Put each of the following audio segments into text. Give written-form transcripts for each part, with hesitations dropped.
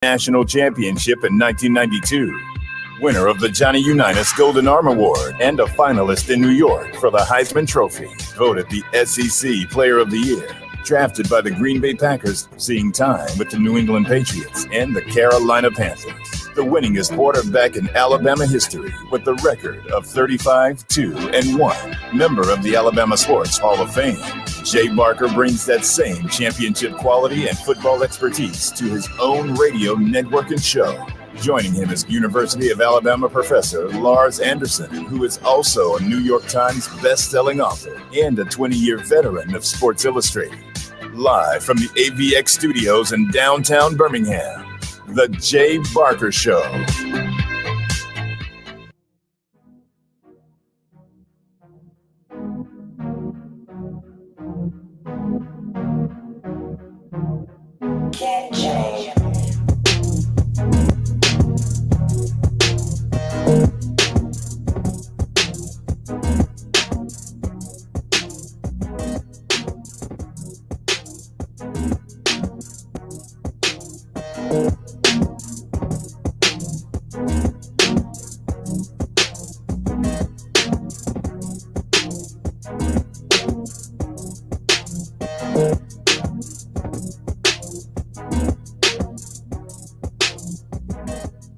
National Championship in 1992. Winner of the Johnny Unitas Golden Arm Award and a finalist in New York for the Heisman Trophy. Voted the SEC Player of the Year. Drafted by the Green Bay Packers, seeing time with the New England Patriots and the Carolina Panthers. The winningest quarterback in Alabama history with the record of 35-2-1. Member of the Alabama Sports Hall of Fame. Jay Barker brings that same championship quality and football expertise to his own radio network and show. Joining him is University of Alabama professor Lars Anderson, who is also a New York Times best-selling author and a 20-year veteran of Sports Illustrated. Live from the AVX studios in downtown Birmingham, The Jay Barker Show.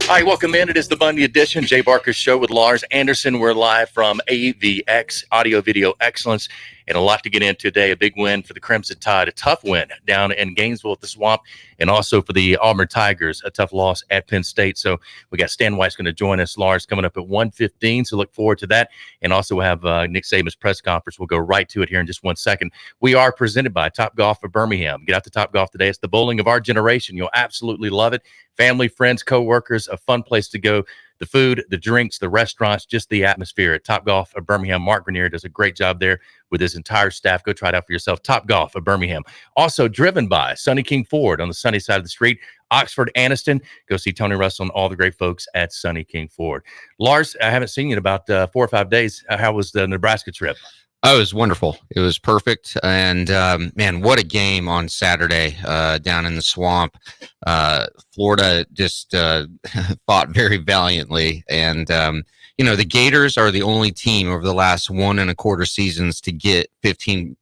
All right, welcome in. It is the Monday edition, Jay Barker Show with Lars Anderson. We're live from AVX, Audio Video Excellence, and a lot to get into today. A big win for the Crimson Tide, a tough win down in Gainesville at the Swamp, and also for the Auburn Tigers, a tough loss at Penn State. So we got Stan White's going to join us, Lars, coming up at 1:15, so look forward to that. And also we'll have Nick Saban's press conference. We'll go right to it here in just 1 second. We are presented by Topgolf of Birmingham. Get out to Topgolf today. It's the bowling of our generation. You'll absolutely love it. Family, friends, co-workers, a fun place to go. The food, the drinks, the restaurants, just the atmosphere at Topgolf of Birmingham. Mark Grenier does a great job there with his entire staff. Go try it out for yourself. Topgolf of Birmingham. Also driven by Sunny King Ford on the sunny side of the street. Oxford, Anniston. Go see Tony Russell and all the great folks at Sunny King Ford. Lars, I haven't seen you in about 4 or 5 days. How was the Nebraska trip? Oh, it was wonderful. It was perfect. And, man, what a game on Saturday down in the Swamp. Florida just fought very valiantly. And, the Gators are the only team over the last 1 1/4 seasons to get within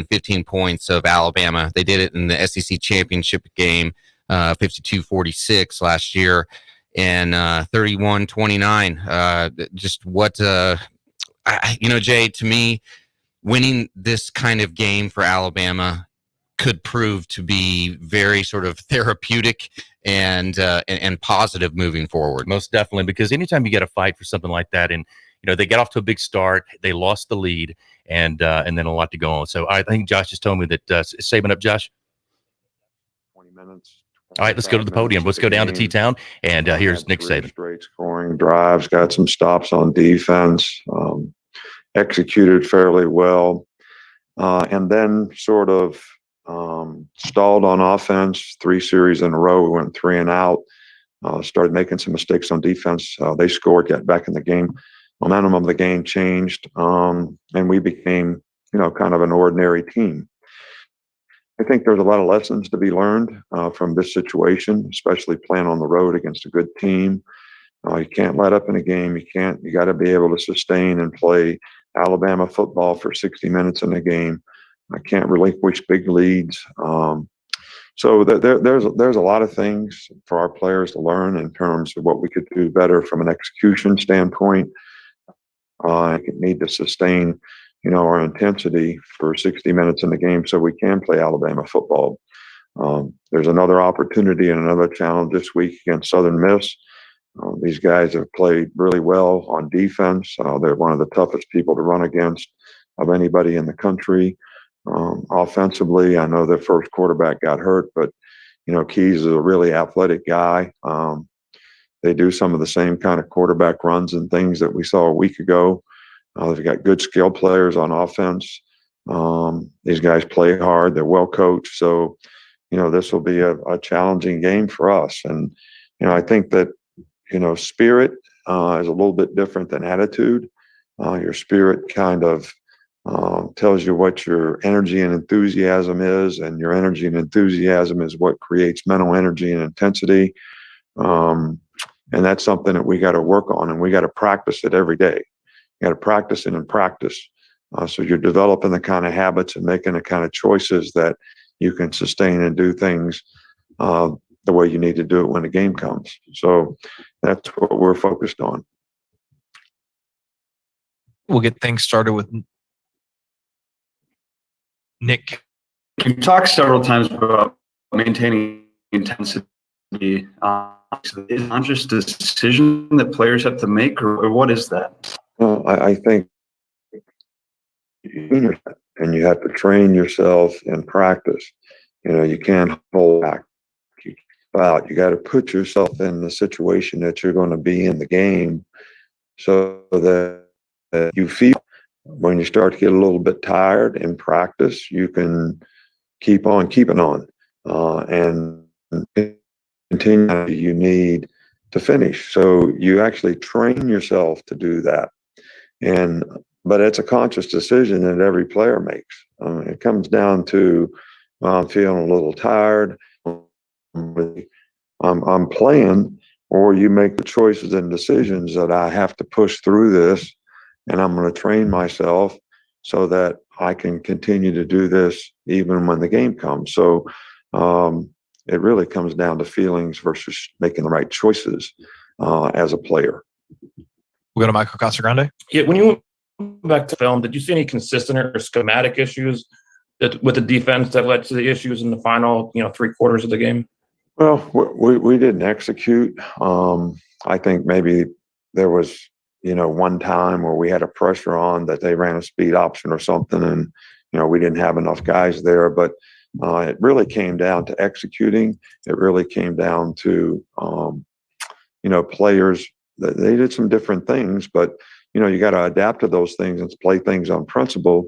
15 points of Alabama. They did it in the SEC championship game, 52-46 last year, and 31-29. Just what... Jay, to me, winning this kind of game for Alabama could prove to be very sort of therapeutic and positive moving forward. Most definitely, because anytime you get a fight for something like that, and they get off to a big start, they lost the lead, and then a lot to go on. So I think Josh just told me that Saban up, Josh. 20 minutes. All right, let's go to the podium. Let's go down to T-Town, and here's Nick Saban. Straight scoring drives, got some stops on defense, executed fairly well, and then sort of stalled on offense. 3 series in a row, we went 3 and out, started making some mistakes on defense. They scored, got back in the game. Momentum of the game changed, and we became, kind of an ordinary team. I think there's a lot of lessons to be learned from this situation, especially playing on the road against a good team. You can't let up in a game. You got to be able to sustain and play Alabama football for 60 minutes in a game. I can't relinquish big leads. So there's a lot of things for our players to learn in terms of what we could do better from an execution standpoint. I need to sustain our intensity for 60 minutes in the game so we can play Alabama football. There's another opportunity and another challenge this week against Southern Miss. These guys have played really well on defense. They're one of the toughest people to run against of anybody in the country. Offensively, I know their first quarterback got hurt, but, Keys is a really athletic guy. They do some of the same kind of quarterback runs and things that we saw a week ago. They've got good skill players on offense. These guys play hard. They're well coached. So, this will be a challenging game for us. And, I think that, spirit is a little bit different than attitude. Your spirit kind of tells you what your energy and enthusiasm is, and your energy and enthusiasm is what creates mental energy and intensity. And that's something that we got to work on, and we got to practice it every day. You got to practice it and practice. So you're developing the kind of habits and making the kind of choices that you can sustain and do things the way you need to do it when the game comes. So that's what we're focused on. We'll get things started with Nick. You talked several times about maintaining intensity. Is it not just a decision that players have to make, or what is that? Well, I think and you have to train yourself in practice. You can't hold back. You got to put yourself in the situation that you're going to be in the game, so that you feel when you start to get a little bit tired in practice, you can keep on keeping on and continue you need to finish. So you actually train yourself to do that. But it's a conscious decision that every player makes. It comes down to, I'm feeling a little tired, I'm playing, or you make the choices and decisions that I have to push through this, and I'm going to train myself so that I can continue to do this even when the game comes. So it really comes down to feelings versus making the right choices as a player. We'll go to Michael Casagrande. Yeah, when you went back to film, did you see any consistent or schematic issues with the defense that led to the issues in the final, 3 quarters of the game? Well, we didn't execute. I think maybe there was, one time where we had a pressure on that they ran a speed option or something, and, we didn't have enough guys there. But it really came down to executing. It really came down to, players that they did some different things, but, you got to adapt to those things and play things on principle.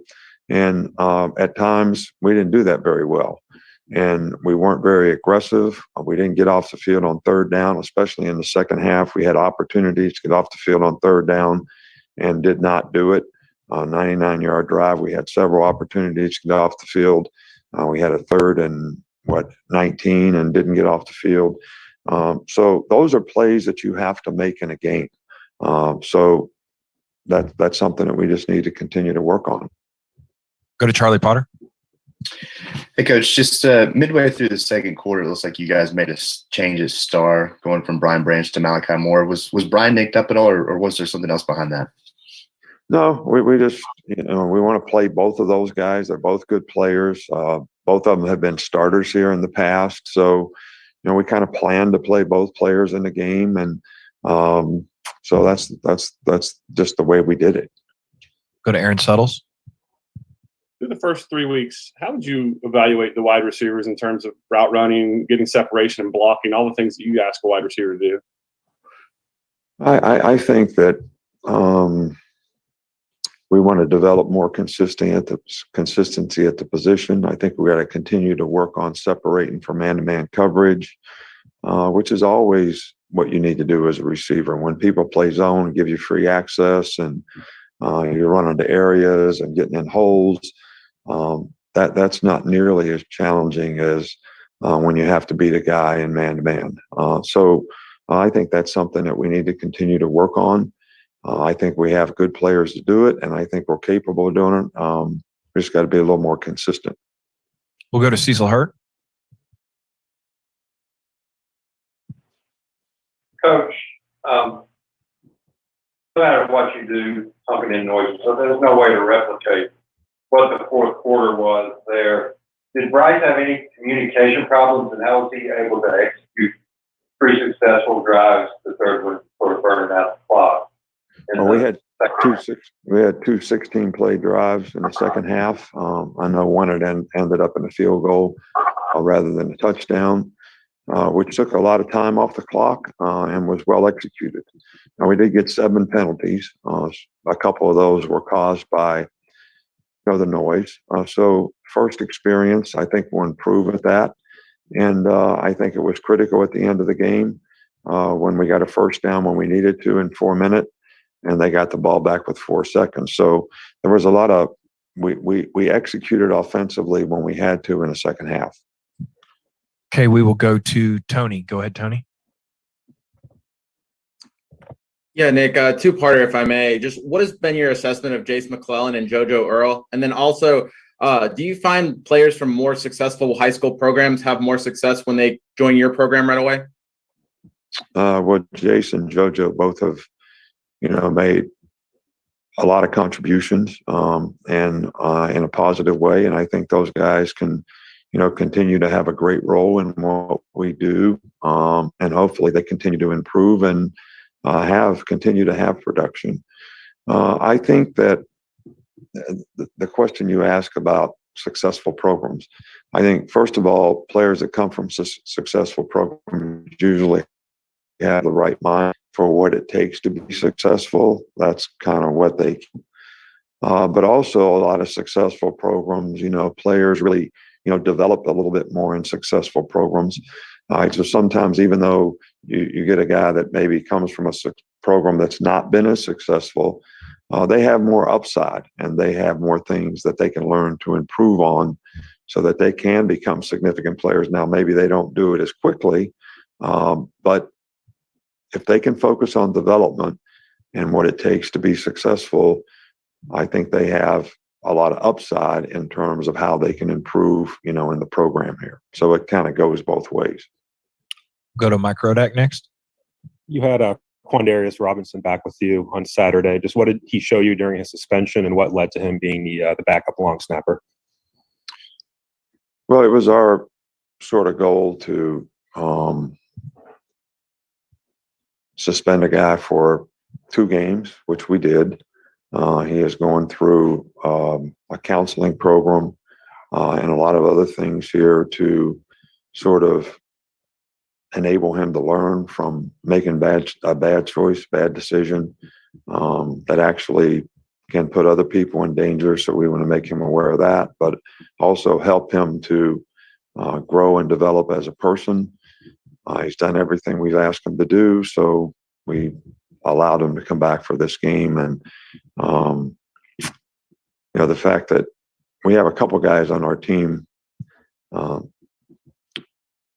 And at times we didn't do that very well. And we weren't very aggressive. We didn't get off the field on third down, especially in the second half. We had opportunities to get off the field on third down and did not do it. 99-yard drive, we had several opportunities to get off the field. We had a 3rd and 19 and didn't get off the field. So those are plays that you have to make in a game. So that's something that we just need to continue to work on. Go to Charlie Potter. Hey, Coach, just midway through the second quarter, it looks like you guys made a change at star, going from Brian Branch to Malachi Moore. Was Brian nicked up at all, or was there something else behind that? No, we just, we want to play both of those guys. They're both good players. Both of them have been starters here in the past. So, we kind of planned to play both players in the game. And so that's just the way we did it. Go to Aaron Suttles. Through the first 3 weeks, how would you evaluate the wide receivers in terms of route running, getting separation and blocking, all the things that you ask a wide receiver to do? I think that we want to develop more consistency at the position. I think we got to continue to work on separating from man-to-man coverage, which is always what you need to do as a receiver. When people play zone and give you free access and you're running to areas and getting in holes, that's not nearly as challenging as when you have to beat a guy in man-to-man. So I think that's something that we need to continue to work on. I think we have good players to do it, and I think we're capable of doing it. We just got to be a little more consistent. We'll go to Cecil Hurt. Coach, no matter what you do, something in noise, so there's no way to replicate what the fourth quarter was there. Did Bryce have any communication problems, and how was he able to execute pretty successful drives, the third one sort of burning out the clock? Well, we had two 16-play drives in the second half. I know one had ended up in a field goal rather than a touchdown, which took a lot of time off the clock and was well executed. Now, we did get 7 penalties. A couple of those were caused by the noise. So first experience, I think we'll improve at that. And I think it was critical at the end of the game when we got a first down when we needed to in 4 minutes, and they got the ball back with 4 seconds. So there was a lot of we executed offensively when we had to in the second half. Okay, we will go to Tony. Go ahead, Tony. Yeah, Nick, two-parter, if I may. Just what has been your assessment of Jace McClellan and JoJo Earl? And then also, do you find players from more successful high school programs have more success when they join your program right away? Well, Jace and JoJo both have, made a lot of contributions and in a positive way. And I think those guys can, continue to have a great role in what we do. And hopefully they continue to improve and continue to have production. I think that the question you ask about successful programs, I think, first of all, players that come from successful programs usually have the right mind for what it takes to be successful. That's kind of what they, but also a lot of successful programs, players really, develop a little bit more in successful programs. So sometimes even though you get a guy that maybe comes from a program that's not been as successful, they have more upside and they have more things that they can learn to improve on so that they can become significant players. Now, maybe they don't do it as quickly, but if they can focus on development and what it takes to be successful, I think they have a lot of upside in terms of how they can improve, in the program here. So it kind of goes both ways. Go to Mike Rodak next. You had Quandarius Robinson back with you on Saturday. Just what did he show you during his suspension, and what led to him being the backup long snapper? Well, it was our sort of goal to suspend a guy for 2 games, which we did. He is going through a counseling program and a lot of other things here to sort of enable him to learn from making a bad choice, bad decision that actually can put other people in danger. So we want to make him aware of that, but also help him to grow and develop as a person. He's done everything we've asked him to do, so we allowed him to come back for this game. And the fact that we have a couple guys on our team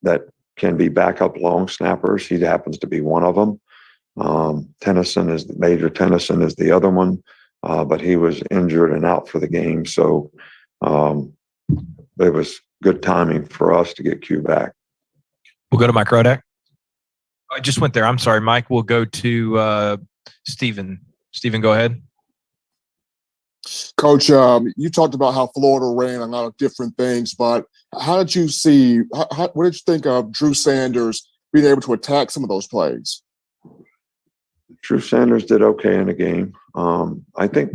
that can be backup long snappers. He happens to be one of them. Major Tennyson is the other one, but he was injured and out for the game. So it was good timing for us to get Q back. We'll go to Mike Rodak. I just went there. I'm sorry, Mike. We'll go to Stephen. Stephen, go ahead. Coach, you talked about how Florida ran a lot of different things, but how did you see, what did you think of Drew Sanders being able to attack some of those plays? Drew Sanders did okay in the game. I think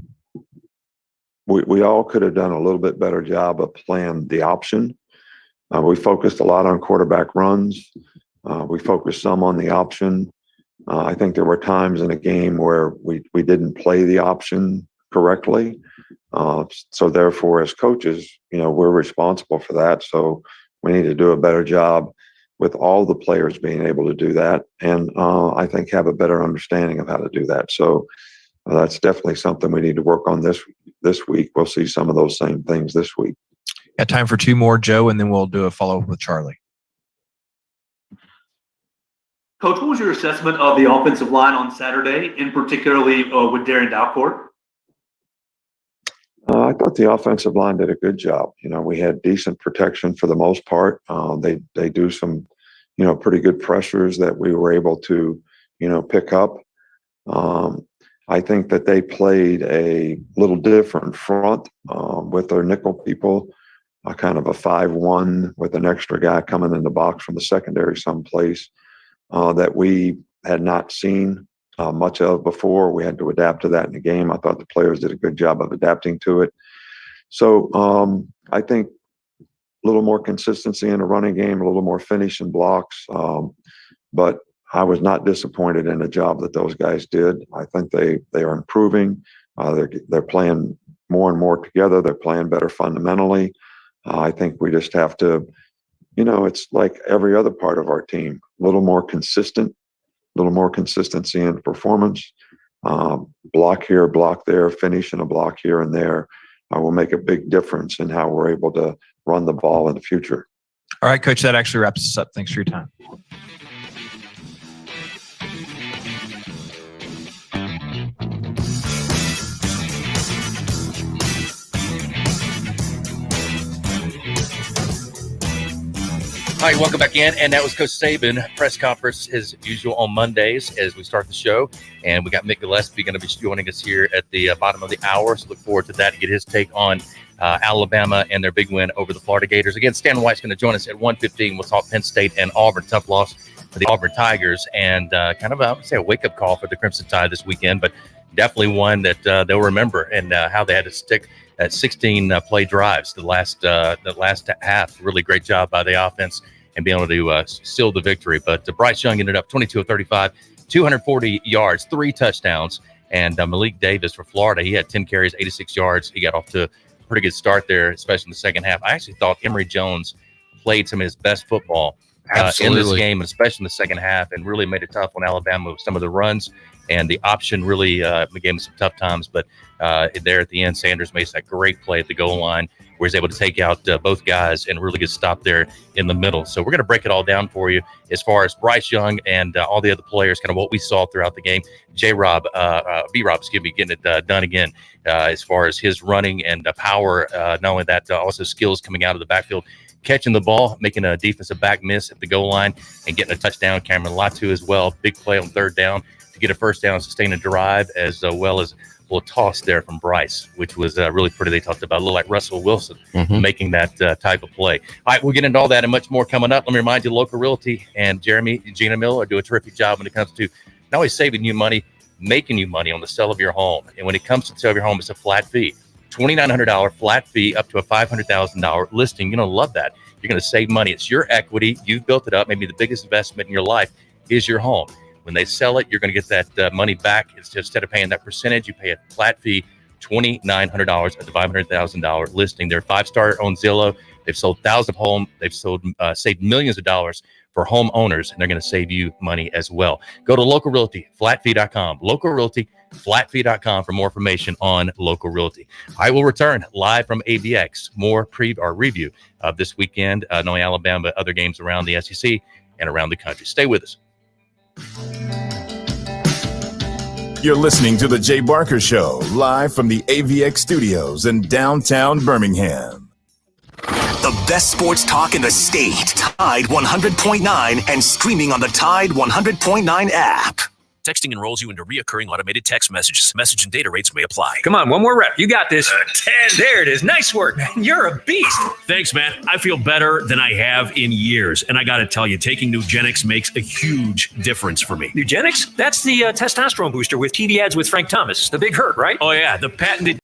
we all could have done a little bit better job of playing the option. We focused a lot on quarterback runs. We focused some on the option. I think there were times in a game where we didn't play the option correctly. So therefore, as coaches, we're responsible for that. So we need to do a better job with all the players being able to do that. And I think have a better understanding of how to do that. So that's definitely something we need to work on this week. We'll see some of those same things this week. Got time for 2 more, Joe, and then we'll do a follow-up with Charlie. Coach, what was your assessment of the offensive line on Saturday, and particularly with Darren Dalcourt? I thought the offensive line did a good job. We had decent protection for the most part. They do some, pretty good pressures that we were able to, pick up. I think that they played a little different front with their nickel people, kind of a 5-1 with an extra guy coming in the box from the secondary someplace that we had not seen much of before. We had to adapt to that in the game. I thought the players did a good job of adapting to it. So I think a little more consistency in the running game, a little more finish and blocks. But I was not disappointed in the job that those guys did. I think they are improving. They're playing more and more together. They're playing better fundamentally. I think we just have to, it's like every other part of our team, a little more consistent, a little more consistency in performance, block here, block there, finish in a block here and there. will make a big difference in how we're able to run the ball in the future. All right, Coach, that actually wraps us up. Thanks for your time. All right, welcome back in. And that was Coach Saban press conference as usual on Mondays as we start the show. And we got Mick Gillispie going to be joining us here at the bottom of the hour. So look forward to that to get his take on Alabama and their big win over the Florida Gators. Again, Stan White's going to join us at 1:15. We'll talk Penn State and Auburn. Tough loss for the Auburn Tigers, and kind of, I would say, a wake-up call for the Crimson Tide this weekend, but definitely one that they'll remember, and how they had to stick at 16 play drives the last half. Really great job by the offense and being able to seal the victory. But Bryce Young ended up 22 of 35, 240 yards, 3 touchdowns. And Malik Davis for Florida, he had 10 carries, 86 yards. He got off to a pretty good start there, especially in the second half. I actually thought Emory Jones played some of his best football in this game, especially in the second half, and really made it tough on Alabama with some of the runs. And the option really gave him some tough times. But there at the end, Sanders made that great play at the goal line where he's able to take out both guys and really get stopped there in the middle. So we're going to break it all down for you as far as Bryce Young and all the other players, kind of what we saw throughout the game. B-Rob, getting it done again as far as his running and power. Not only that, also skills coming out of the backfield, catching the ball, making a defensive back miss at the goal line, and getting a touchdown. Cameron Latu as well. Big play on third down to get a first down, sustain a drive, as well as a little toss there from Bryce, which was really pretty. They talked about a little like Russell Wilson making that type of play. All right, we'll get into all that and much more coming up. Let me remind you, Local Realty and Jeremy and Gina Miller do a terrific job when it comes to not only saving you money, making you money on the sale of your home. And when it comes to the sale of your home, it's a flat fee. $2,900 flat fee up to a $500,000 listing. You're going to love that. You're going to save money. It's your equity. You've built it up. Maybe the biggest investment in your life is your home. When they sell it, you're going to get that money back. Instead of paying that percentage, you pay a flat fee, $2,900 at the $500,000 listing. They're 5-star on Zillow. They've sold thousands of homes. They've saved millions of dollars for homeowners, and they're going to save you money as well. Go to Local Realty, flatfee.com. Local Realty, flatfee.com for more information on Local Realty. I will return live from AVX. More review of this weekend, not only Alabama, but other games around the SEC and around the country. Stay with us. You're listening to The Jay Barker Show, live from the AVX studios in downtown Birmingham. The best sports talk in the state. Tide 100.9 and streaming on the Tide 100.9 app. Texting enrolls you into reoccurring automated text messages. Message and data rates may apply. Come on, one more rep. You got this. 10. There it is. Nice work, man. You're a beast. Thanks, man. I feel better than I have in years. And I got to tell you, taking Nugenix makes a huge difference for me. Nugenix? That's the testosterone booster with TV ads with Frank Thomas. The Big Hurt, right? Oh, yeah. The patented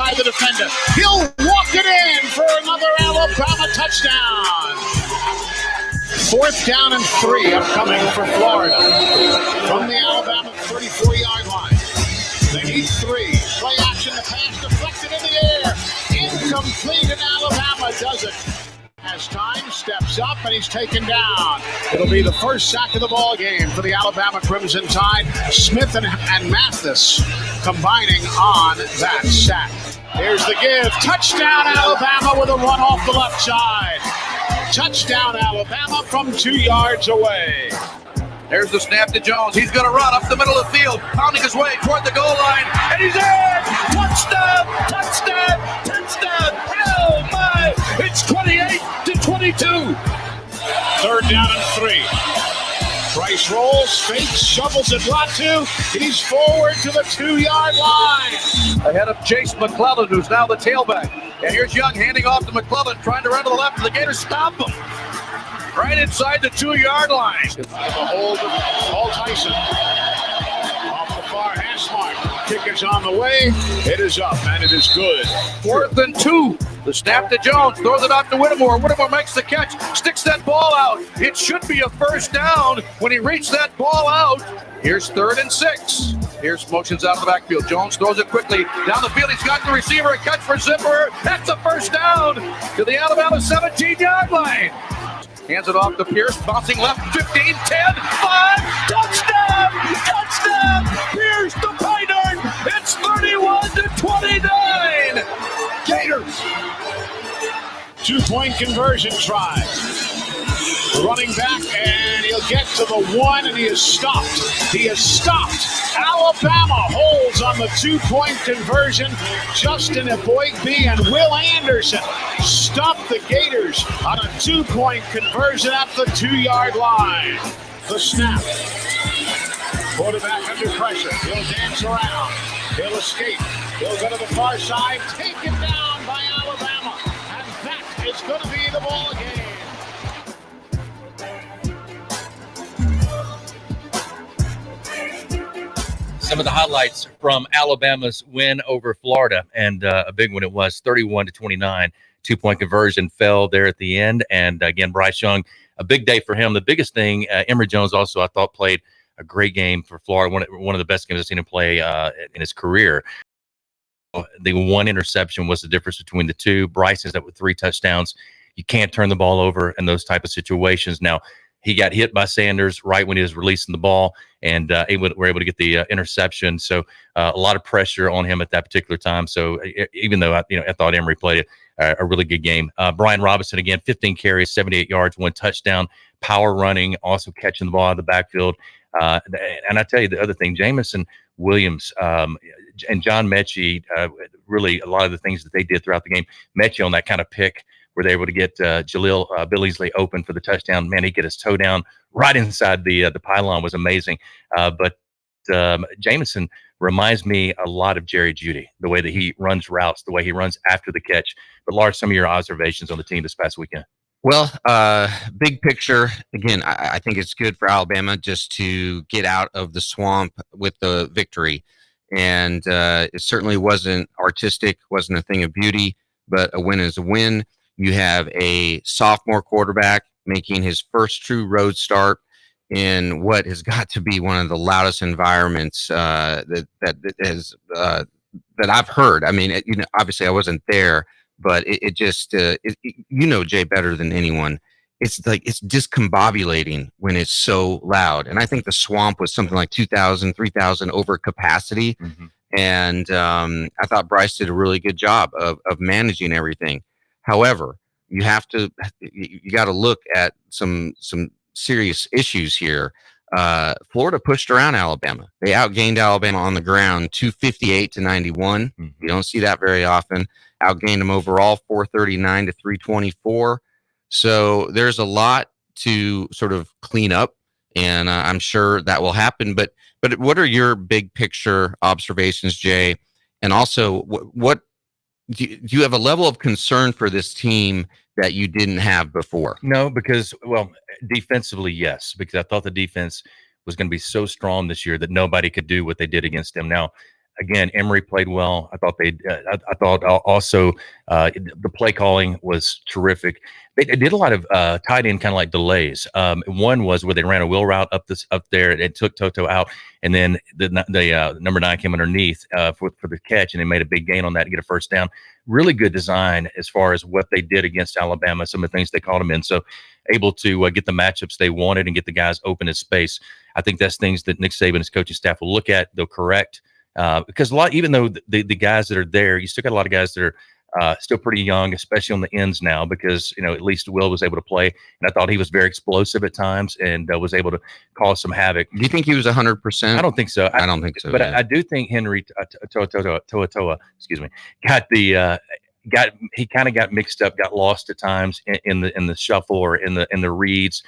by the defender. He'll walk it in for another Alabama touchdown. 4th down and 3 upcoming for Florida from the Alabama 34-yard line. They need 3. Play action, the pass deflected in the air. Incomplete, and Alabama does it. As time steps up and he's taken down. It'll be the first sack of the ball game for the Alabama Crimson Tide. Smith and Mathis combining on that sack. Here's the give. Touchdown Alabama with a run off the left side. Touchdown Alabama from 2 yards away. There's the snap to Jones. He's going to run up the middle of the field, pounding his way toward the goal line, and he's in! Touchdown! Touchdown! Touchdown! Oh my! It's 28-22. 3rd down and 3. Bryce rolls, fakes, shovels it. Latu. He's forward to the 2-yard line. Ahead of Chase McClellan, who's now the tailback. And here's Young handing off to McClellan, trying to run to the left, and the Gators stop him. Right inside the 2-yard line. The hold of Paul Tyson. Off the far hash mark. Kick is on the way. It is up, and it is good. 4th and 2. The snap to Jones. Throws it out to Whittemore. Whittemore makes the catch. Sticks that ball out. It should be a first down when he reached that ball out. Here's 3rd and 6. Here's motions out of the backfield. Jones throws it quickly. Down the field. He's got the receiver. A catch for Zipper. That's a first down to the Alabama 17-yard line. Hands it off to Pierce, bouncing left, 15, 10, 5, touchdown! Touchdown! Pierce the Piner! It's 31-29! Gators! 2-point conversion try. Running back, and he'll get to the 1, and he is stopped. He is stopped. Alabama holds on the 2-point conversion. Justin Eboigbe and Will Anderson stop the Gators on a 2-point conversion at the 2-yard line. The snap. Quarterback under pressure. He'll dance around. He'll escape. He'll go to the far side. Taken down by Alabama. And that is going to be the ball game. Some of the highlights from Alabama's win over Florida, and a big one it was, 31-29. 2-point conversion fell there at the end, and again, Bryce Young, a big day for him. The biggest thing, Emory Jones also, I thought, played a great game for Florida, one of the best games I've seen him play in his career. The 1 interception was the difference between the 2. Bryce is up with 3 touchdowns. You can't turn the ball over in those type of situations. Now, he got hit by Sanders right when he was releasing the ball, and were able to get the interception. So a lot of pressure on him at that particular time. So even though I thought Emory played a really good game. Brian Robinson, again, 15 carries, 78 yards, 1 touchdown, power running, also catching the ball out of the backfield. And I tell you the other thing, Jamison Williams and John Mechie, really a lot of the things that they did throughout the game. Mechie on that kind of pick, were they able to get Jaleel Billingsley open for the touchdown? Man, he get his toe down right inside the pylon, was amazing. But Jamison reminds me a lot of Jerry Jeudy, the way that he runs routes, the way he runs after the catch. But Lars, some of your observations on the team this past weekend. Well, big picture, again, I think it's good for Alabama just to get out of the swamp with the victory. And it certainly wasn't artistic, wasn't a thing of beauty, but a win is a win. You have a sophomore quarterback making his first true road start in what has got to be one of the loudest environments that I've heard. I mean, obviously I wasn't there, but it just, Jay better than anyone. It's like, it's discombobulating when it's so loud. And I think the swamp was something like 2,000, 3,000 over capacity. Mm-hmm. And I thought Bryce did a really good job of managing everything. However, you got to look at some serious issues here. Florida pushed around Alabama. They outgained Alabama on the ground 258-91. Mm-hmm. You don't see that very often. Outgained them overall 439-324. So there's a lot to sort of clean up, and I'm sure that will happen. But what are your big picture observations, Jay? And also, what do you have a level of concern for this team that you didn't have before? No, because, well, defensively, yes, because I thought the defense was going to be so strong this year that nobody could do what they did against them. Now, Again, Emory played well. I thought I thought also the play calling was terrific. They did a lot of tight end kind of like delays. One was where they ran a wheel route up there and took Toto out, and then the number 9 came underneath for the catch, and they made a big gain on that to get a first down. Really good design as far as what they did against Alabama. Some of the things they called them in, so able to get the matchups they wanted and get the guys open in space. I think that's things that Nick Saban and his coaching staff will look at. They'll correct. Because even though the guys that are there, you still got a lot of guys that are still pretty young, especially on the ends now, because, at least Will was able to play. And I thought he was very explosive at times and was able to cause some havoc. Do you think he was 100%? I don't think so. I don't think so. But I do think Henry Toa, excuse me, he kind of got mixed up, got lost at times in the shuffle or in the reads,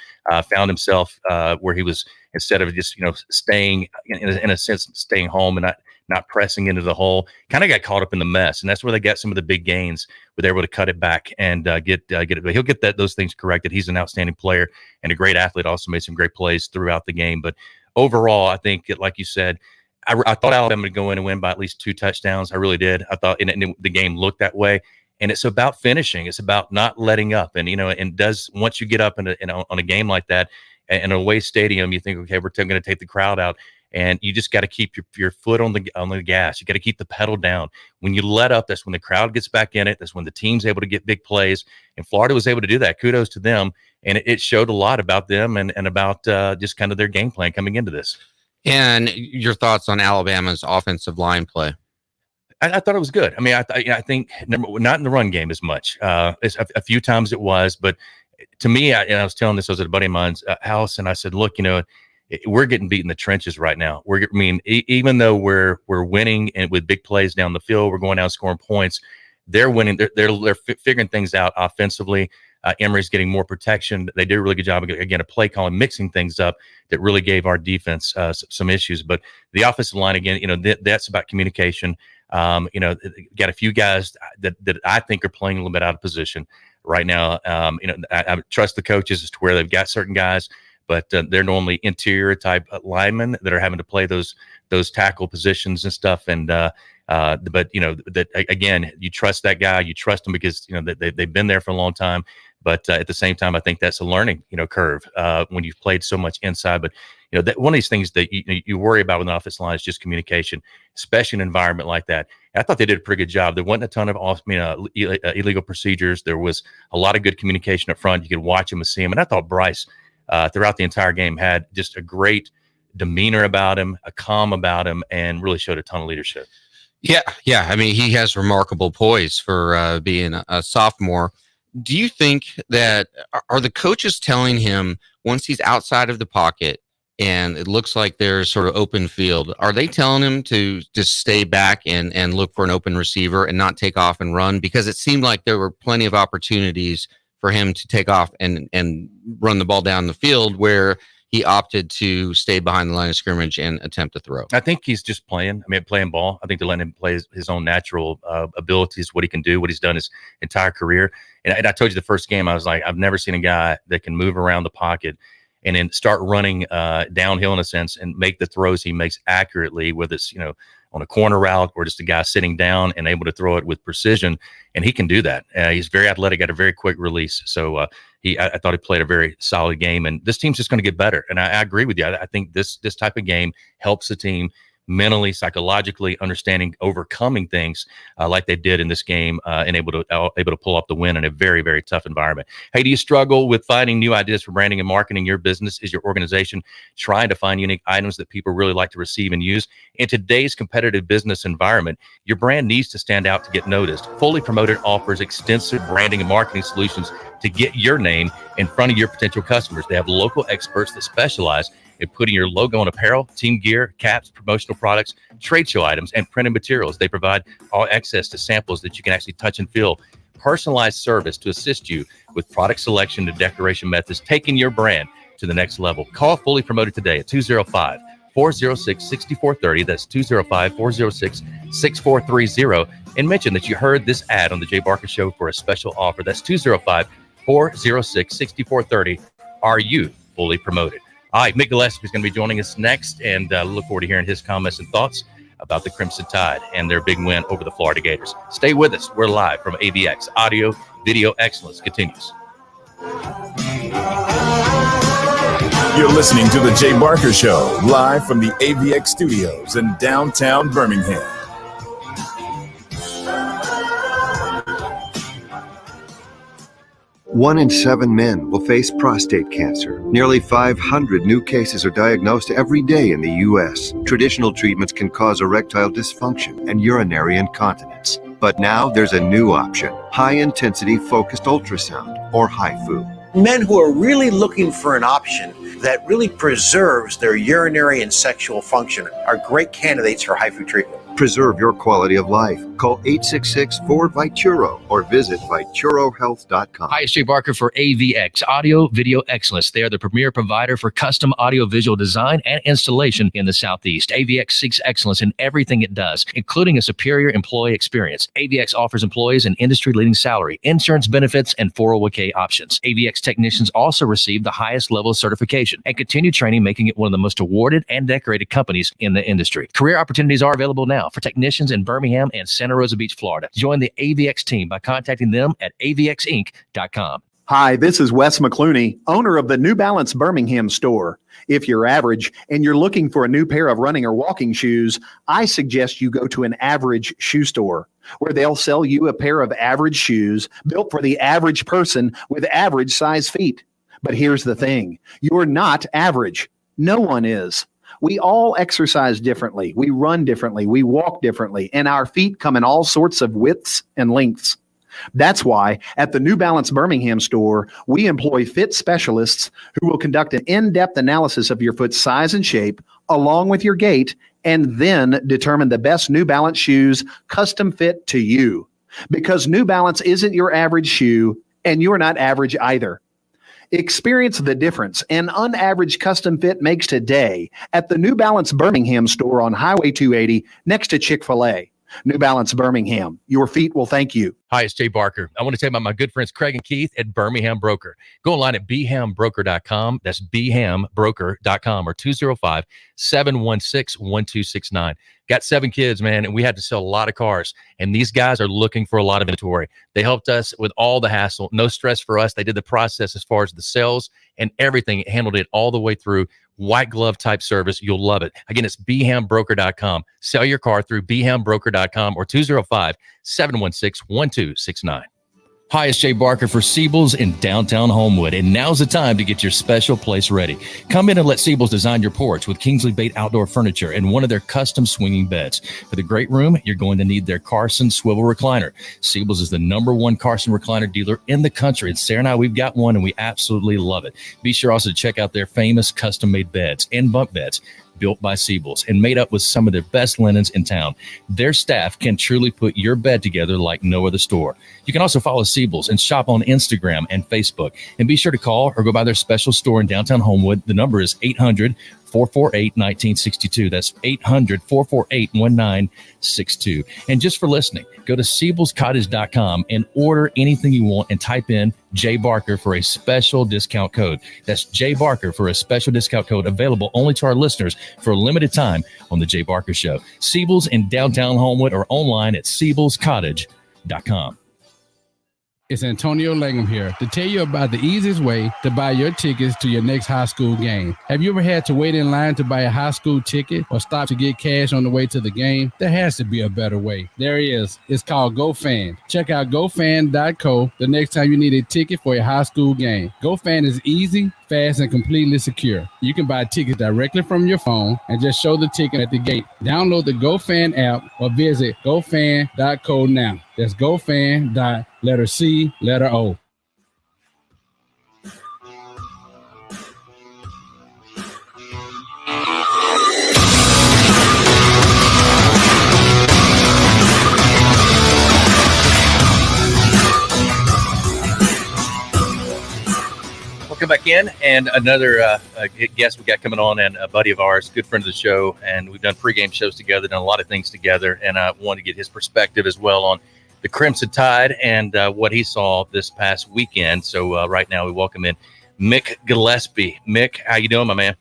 found himself where he was, instead of just, staying in a sense, staying home and not pressing into the hole, kind of got caught up in the mess. And that's where they got some of the big gains, where they were able to cut it back and get it. But he'll get those things corrected. He's an outstanding player and a great athlete, also made some great plays throughout the game. But overall, I think, like you said, I thought Alabama would go in and win by at least 2 touchdowns. I really did. I thought and the game looked that way. And it's about finishing. It's about not letting up. And, once you get up on a game like that, in an away stadium, you think, okay, we're going to take the crowd out. And you just got to keep your foot on the gas. You got to keep the pedal down. When you let up, that's when the crowd gets back in it. That's when the team's able to get big plays. And Florida was able to do that. Kudos to them. And it showed a lot about them and about just kind of their game plan coming into this. And your thoughts on Alabama's offensive line play? I thought it was good. I mean, I think not in the run game as much. A few times it was, but to me, I was telling this, I was at a buddy of mine's house, and I said, look, we're getting beat in the trenches right now. Even though we're winning and with big plays down the field, we're going down scoring points. They're winning. They're figuring things out offensively. Emory's getting more protection. They did a really good job again of play calling, mixing things up that really gave our defense some issues. But the offensive line again, that's about communication. Got a few guys that I think are playing a little bit out of position right now. I trust the coaches as to where they've got certain guys, but they're normally interior type linemen that are having to play those tackle positions and stuff. And but that again, you trust that guy, you trust them because they've been there for a long time. But at the same time, I think that's a learning curve when you've played so much inside. But that one of these things that you worry about with an offensive line is just communication, especially in an environment like that. And I thought they did a pretty good job. There wasn't a ton of illegal procedures. There was a lot of good communication up front. You could watch them and see them. And I thought Bryce throughout the entire game had just a great demeanor about him, a calm about him, and really showed a ton of leadership. Yeah. I mean, he has remarkable poise for being a sophomore. Do you think that are the coaches telling him once he's outside of the pocket and it looks like there's sort of open field, are they telling him to just stay back and look for an open receiver and not take off and run? Because it seemed like there were plenty of opportunities for him to take off and run the ball down the field where he opted to stay behind the line of scrimmage and attempt to throw. I think he's just playing ball. I think they're letting him play his own natural abilities, what he can do, what he's done his entire career. And I told you the first game, I was like, I've never seen a guy that can move around the pocket and then start running downhill in a sense and make the throws he makes accurately, whether it's, on a corner route or just a guy sitting down and able to throw it with precision. And he can do that. He's very athletic, got a very quick release. So I thought he played a very solid game, and this team's just going to get better. And I agree with you. I think this type of game helps the team mentally, psychologically, understanding, overcoming things like they did in this game, and able to pull off the win in a very, very tough environment. Hey, do you struggle with finding new ideas for branding and marketing your business? Is your organization trying to find unique items that people really like to receive and use? In today's competitive business environment, your brand needs to stand out to get noticed. Fully Promoted offers extensive branding and marketing solutions to get your name in front of your potential customers. They have local experts that specialize in putting your logo on apparel, team gear, caps, promotional products, trade show items, and printed materials. They provide all access to samples that you can actually touch and feel. Personalized service to assist you with product selection and decoration methods, taking your brand to the next level. Call Fully Promoted today at 205-406-6430. That's 205-406-6430. And mention that you heard this ad on the Jay Barker Show for a special offer. That's 205-406-6430. Are you fully promoted? All right, Mick Gillispie is going to be joining us next, and look forward to hearing his comments and thoughts about the Crimson Tide and their big win over the Florida Gators. Stay with us. We're live from AVX. Audio Video Excellence continues. You're listening to The Jay Barker Show, live from the AVX studios in downtown Birmingham. One in 7 men will face prostate cancer. Nearly 500 new cases are diagnosed every day in the U.S. Traditional treatments can cause erectile dysfunction and urinary incontinence. But now there's a new option, high-intensity focused ultrasound, or HIFU. Men who are really looking for an option that really preserves their urinary and sexual function are great candidates for HIFU treatment. Preserve your quality of life. Call 866-4-VITURO or visit VituroHealth.com. Hi, it's Jay Barker for AVX, Audio Video Excellence. They are the premier provider for custom audio-visual design and installation in the Southeast. AVX seeks excellence in everything it does, including a superior employee experience. AVX offers employees an industry-leading salary, insurance benefits, and 401k options. AVX technicians also receive the highest level of certification and continue training, making it one of the most awarded and decorated companies in the industry. Career opportunities are available now for technicians in Birmingham and Santa Rosa Beach, Florida. Join the AVX team by contacting them at avxinc.com. Hi, this is Wes McClooney, owner of the New Balance Birmingham store. If you're average and you're looking for a new pair of running or walking shoes, I suggest you go to an average shoe store, where they'll sell you a pair of average shoes built for the average person with average size feet. But here's the thing, you're not average. No one is. We all exercise differently. We run differently. We walk differently. And our feet come in all sorts of widths and lengths. That's why at the New Balance Birmingham store, we employ fit specialists who will conduct an in-depth analysis of your foot size and shape, along with your gait, and then determine the best New Balance shoes custom fit to you. Because New Balance isn't your average shoe, and you're not average either. Experience the difference an unaverage custom fit makes today at the New Balance Birmingham store on Highway 280 next to Chick-fil-A. New Balance Birmingham, your feet will thank you. Hi, it's Jay Barker. I want to tell you about my good friends Craig and Keith at Birmingham Broker. Go online at bhambroker.com. That's bhambroker.com or 205-716-1269. Got 7 kids, man, and we had to sell a lot of cars. And these guys are looking for a lot of inventory. They helped us with all the hassle. No stress for us. They did the process as far as the sales and everything. Handled it all the way through. White glove type service. You'll love it. Again, it's bhambroker.com. Sell your car through bhambroker.com or 205-716-1269. Hi, it's Jay Barker for Siebel's in downtown Homewood, and now's the time to get your special place ready. Come in and let Siebel's design your porch with Kingsley Bait outdoor furniture and one of their custom swinging beds. For the great room, you're going to need their Carson swivel recliner. Siebel's is the #1 Carson recliner dealer in the country, and Sarah and I, we've got one, and we absolutely love it. Be sure also to check out their famous custom-made beds and bunk beds, built by Siebel's and made up with some of their best linens in town. Their staff can truly put your bed together like no other store. You can also follow Siebel's and shop on Instagram and Facebook. And be sure to call or go by their special store in downtown Homewood. The number is 800-448-1962. That's 800-448-1962. And just for listening, go to SiebelsCottage.com and order anything you want and type in Jay Barker for a special discount code. That's Jay Barker for a special discount code available only to our listeners for a limited time on The Jay Barker Show. Siebel's in downtown Homewood or online at SiebelsCottage.com. It's Antonio Langham here to tell you about the easiest way to buy your tickets to your next high school game. Have you ever had to wait in line to buy a high school ticket or stop to get cash on the way to the game? There has to be a better way. There is. It's called GoFan. Check out GoFan.co the next time you need a ticket for a high school game. GoFan is easy, fast, and completely secure. You can buy tickets directly from your phone and just show the ticket at the gate. Download the GoFan app or visit GoFan.co now. That's GoFan. Letter C, letter O. Welcome back in, and another guest we got coming on, and a buddy of ours, good friend of the show, and we've done pregame shows together, done a lot of things together, and I wanted to get his perspective as well on the Crimson Tide and what he saw this past weekend. So right now we welcome in Mick Gillispie. Mick, how you doing, my man?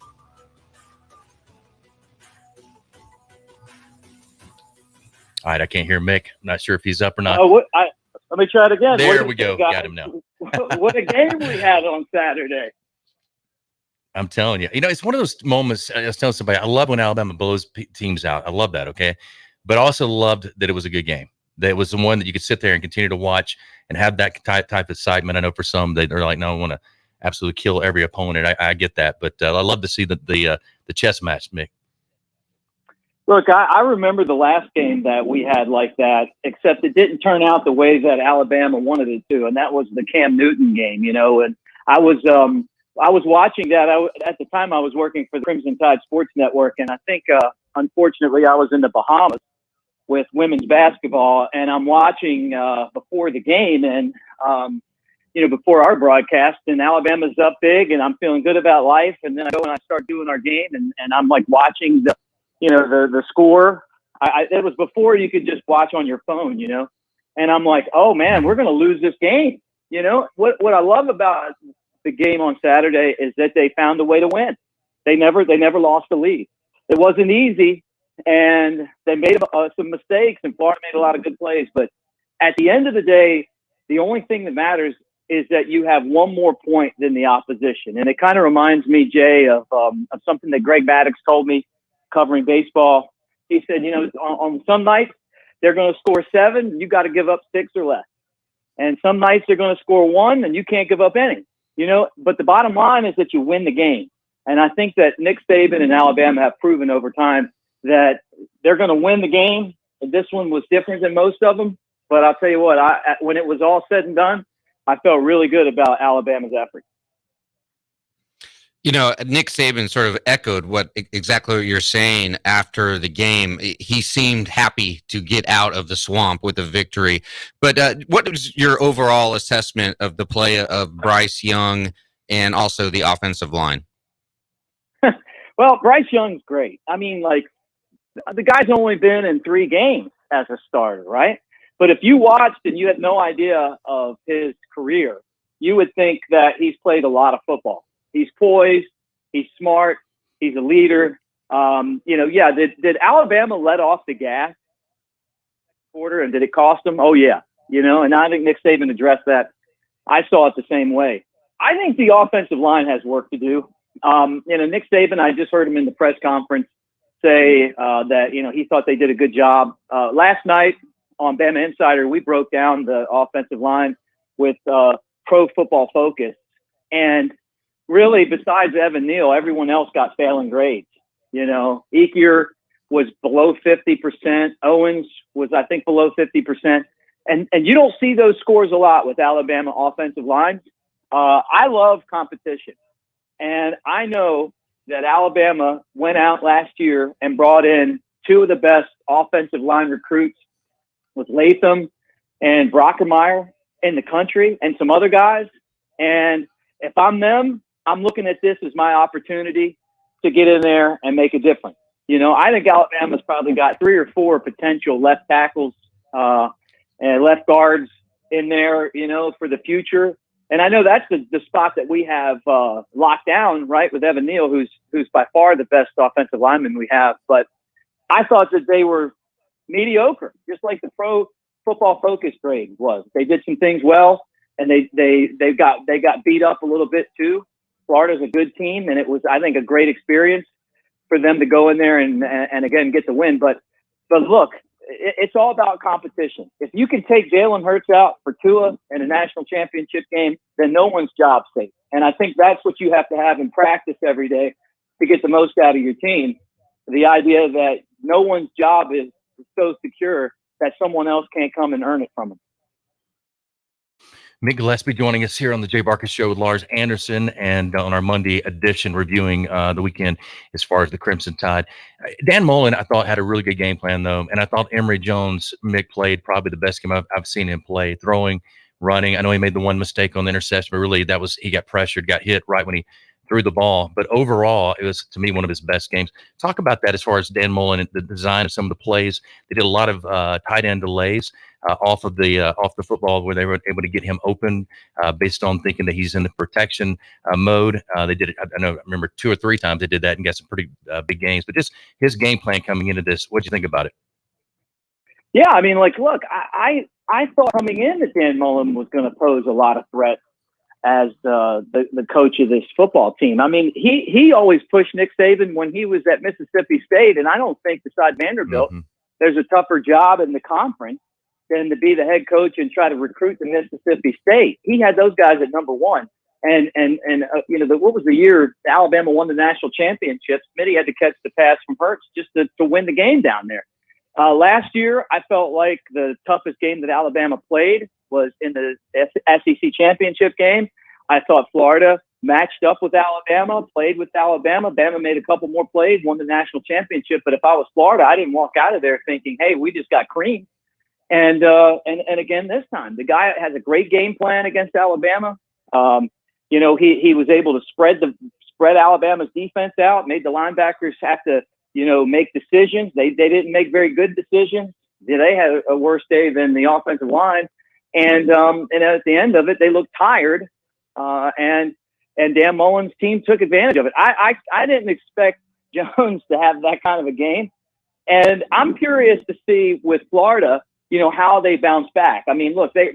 All right, I can't hear Mick. I'm not sure if he's up or not. Let me try it again. There we go. Got him now. What a game we had on Saturday. I'm telling you. It's one of those moments. I was telling somebody, I love when Alabama blows teams out. I love that, okay? But I also loved that it was a good game. That it was the one that you could sit there and continue to watch and have that type of excitement. I know for some, they're like, no, I want to absolutely kill every opponent. I get that. But I love to see the chess match, Mick. Look, I remember the last game that we had like that, except it didn't turn out the way that Alabama wanted it to, and that was the Cam Newton game, and I was watching that. At the time, I was working for the Crimson Tide Sports Network, and I think, unfortunately, I was in the Bahamas with women's basketball, and I'm watching before the game, and before our broadcast, and Alabama's up big, and I'm feeling good about life, and then I go and I start doing our game, and I'm like watching the score. It was before you could just watch on your phone, and I'm like, oh man, we're going to lose this game. What I love about the game on Saturday is that they found a way to win. They never lost the lead. It wasn't easy, and they made some mistakes, and Florida made a lot of good plays. But at the end of the day, the only thing that matters is that you have one more point than the opposition. And it kind of reminds me, Jay, of something that Greg Maddox told me covering baseball. He said, on some nights they're going to score 7, you got to give up 6 or less. And some nights they're going to score 1 and you can't give up any, but the bottom line is that you win the game. And I think that Nick Saban and Alabama have proven over time that they're going to win the game. And this one was different than most of them, but I'll tell you what, when it was all said and done, I felt really good about Alabama's effort. Nick Saban sort of echoed exactly what you're saying after the game. He seemed happy to get out of the swamp with a victory. But what was your overall assessment of the play of Bryce Young and also the offensive line? Well, Bryce Young's great. I mean, the guy's only been in 3 games as a starter, right? But if you watched and you had no idea of his career, you would think that he's played a lot of football. He's poised. He's smart. He's a leader. Did Alabama let off the gas quarter and did it cost them? Oh, yeah. And I think Nick Saban addressed that. I saw it the same way. I think the offensive line has work to do. Nick Saban, I just heard him in the press conference say that, he thought they did a good job. Last night on BamaInsider, we broke down the offensive line with Pro Football Focus. And really, besides Evan Neal, everyone else got failing grades. Ekier was below 50%. Owens was, I think, below 50%. And you don't see those scores a lot with Alabama offensive lines. I love competition. And I know that Alabama went out last year and brought in 2 of the best offensive line recruits with Latham and Brockermeyer in the country and some other guys. And if I'm them, I'm looking at this as my opportunity to get in there and make a difference. I think Alabama's probably got 3 or 4 potential left tackles and left guards in there, for the future. And I know that's the spot that we have locked down, right, with Evan Neal, who's by far the best offensive lineman we have. But I thought that they were mediocre, just like the Pro Football Focus grade was. They did some things well, and they got beat up a little bit too. Florida's a good team, and it was, I think, a great experience for them to go in there and again get the win. But look, it's all about competition. If you can take Jalen Hurts out for Tua in a national championship game, then no one's job safe. And I think that's what you have to have in practice every day to get the most out of your team. The idea that no one's job is so secure that someone else can't come and earn it from them. Mick Gillispie joining us here on the Jay Barker Show with Lars Anderson, and on our Monday edition reviewing the weekend as far as the Crimson Tide. Dan Mullen, I thought, had a really good game plan, though, and I thought Emory Jones, Mick, played probably the best game I've seen him play, throwing, running. I know he made the one mistake on the interception, but really he got pressured, got hit right when he threw the ball. But overall, it was, to me, one of his best games. Talk about that as far as Dan Mullen and the design of some of the plays. They did a lot of tight end delays off the football where they were able to get him open based on thinking that he's in the protection mode. They did it. I remember 2 or 3 times they did that and got some pretty big gains. But just his game plan coming into this, what do you think about it? Yeah, I mean, like, look, I thought coming in that Dan Mullen was going to pose a lot of threats as the coach of this football team. I mean, he always pushed Nick Saban when he was at Mississippi State, and I don't think besides Vanderbilt, there's a tougher job in the conference than to be the head coach and try to recruit to Mississippi State. He had those guys at number one. And you know, what was the year Alabama won the national championship? Smitty had to catch the pass from Hurts just to win the game down there. Last year, I felt like the toughest game that Alabama played was in the SEC championship game. I thought Florida matched up with Alabama, played with Alabama. Bama made a couple more plays, won the national championship. But if I was Florida, I didn't walk out of there thinking, hey, we just got creamed. And again, this time, the guy has a great game plan against Alabama. You know, he was able to spread Alabama's defense out, made the linebackers have to, you know, make decisions. They didn't make very good decisions. They had a worse day than the offensive line. And at the end of it, they looked tired. And Dan Mullen's team took advantage of it. I didn't expect Jones to have that kind of a game. And I'm curious to see with Florida, you know, how they bounce back. I mean, look, they